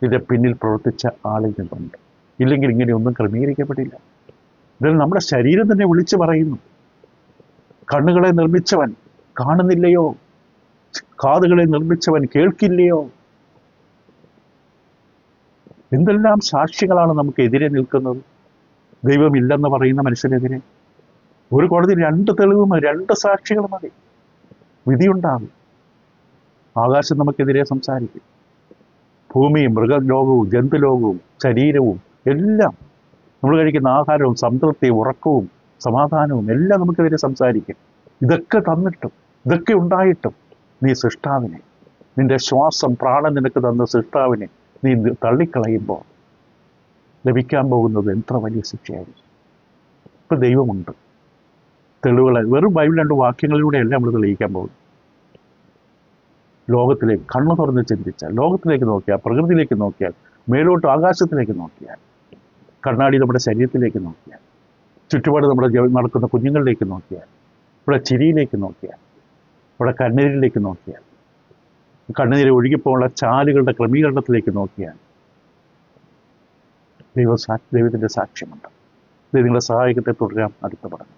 ഇതിൻ്റെ പിന്നിൽ പ്രവർത്തിച്ച ആളിൽ നിന്നുണ്ട്. ഇല്ലെങ്കിൽ ഇങ്ങനെയൊന്നും ക്രമീകരിക്കപ്പെടില്ല. ഇതിൽ നമ്മുടെ ശരീരം തന്നെ വിളിച്ചു പറയുന്നു. കണ്ണുകളെ നിർമ്മിച്ചവൻ കാണുന്നില്ലയോ? കാതുകളെ നിർമ്മിച്ചവൻ കേൾക്കില്ലയോ? എന്തെല്ലാം സാക്ഷികളാണ് നമുക്ക് എതിരെ നിൽക്കുന്നത്. ദൈവമില്ലെന്ന് പറയുന്ന മനുഷ്യനെതിരെ ഒരു കോടതി 2 തെളിവ് മതി, 2 സാക്ഷികൾ മതി. വിധിയുണ്ടാകും. ആകാശം നമുക്കെതിരെ സംസാരിക്കും. ഭൂമിയും മൃഗലോകവും ജന്തുലോകവും ശരീരവും എല്ലാം, നമ്മൾ കഴിക്കുന്ന ആഹാരവും സംതൃപ്തിയും ഉറക്കവും സമാധാനവും എല്ലാം നമുക്കെതിരെ സംസാരിക്കും. ഇതൊക്കെ തന്നിട്ടും, ഇതൊക്കെ ഉണ്ടായിട്ടും നീ സൃഷ്ടാവിനെ, നിന്റെ ശ്വാസം പ്രാണൻ നിനക്ക് തന്ന സൃഷ്ടാവിനെ നീ തള്ളിക്കളയുമ്പോൾ ലഭിക്കാൻ പോകുന്നത് എത്ര വലിയ ശിക്ഷയായിരിക്കും. ഇപ്പം ദൈവമുണ്ട്. തെളിവുകൾ വെറും ബൈബിൾ 2 വാക്യങ്ങളിലൂടെയല്ല നമ്മൾ തെളിയിക്കാൻ പോകുന്നത്. ലോകത്തിലേക്ക് കണ്ണു തുറന്ന് ചിന്തിച്ചാൽ, ലോകത്തിലേക്ക് നോക്കിയാൽ, പ്രകൃതിയിലേക്ക് നോക്കിയാൽ, മേലോട്ട് ആകാശത്തിലേക്ക് നോക്കിയാൽ, കണ്ണാടി നമ്മുടെ ശരീരത്തിലേക്ക് നോക്കിയാൽ, ചുറ്റുപാട് നമ്മുടെ നടക്കുന്ന കുഞ്ഞുങ്ങളിലേക്ക് നോക്കിയാൽ, ഇവിടെ ചിരിയിലേക്ക് നോക്കിയാൽ, ഇവിടെ കണ്ണീരിലേക്ക് നോക്കിയാൽ, കണ്ണുനീര് ഒഴുകിപ്പോയുള്ള ചാലുകളുടെ ക്രമീകരണത്തിലേക്ക് നോക്കിയാൽ ദൈവത്തിൻ്റെ സാക്ഷ്യമുണ്ട്. ഇത് നിങ്ങളുടെ സഹായകത്തെ തുടരാം അടുത്ത പഠനം.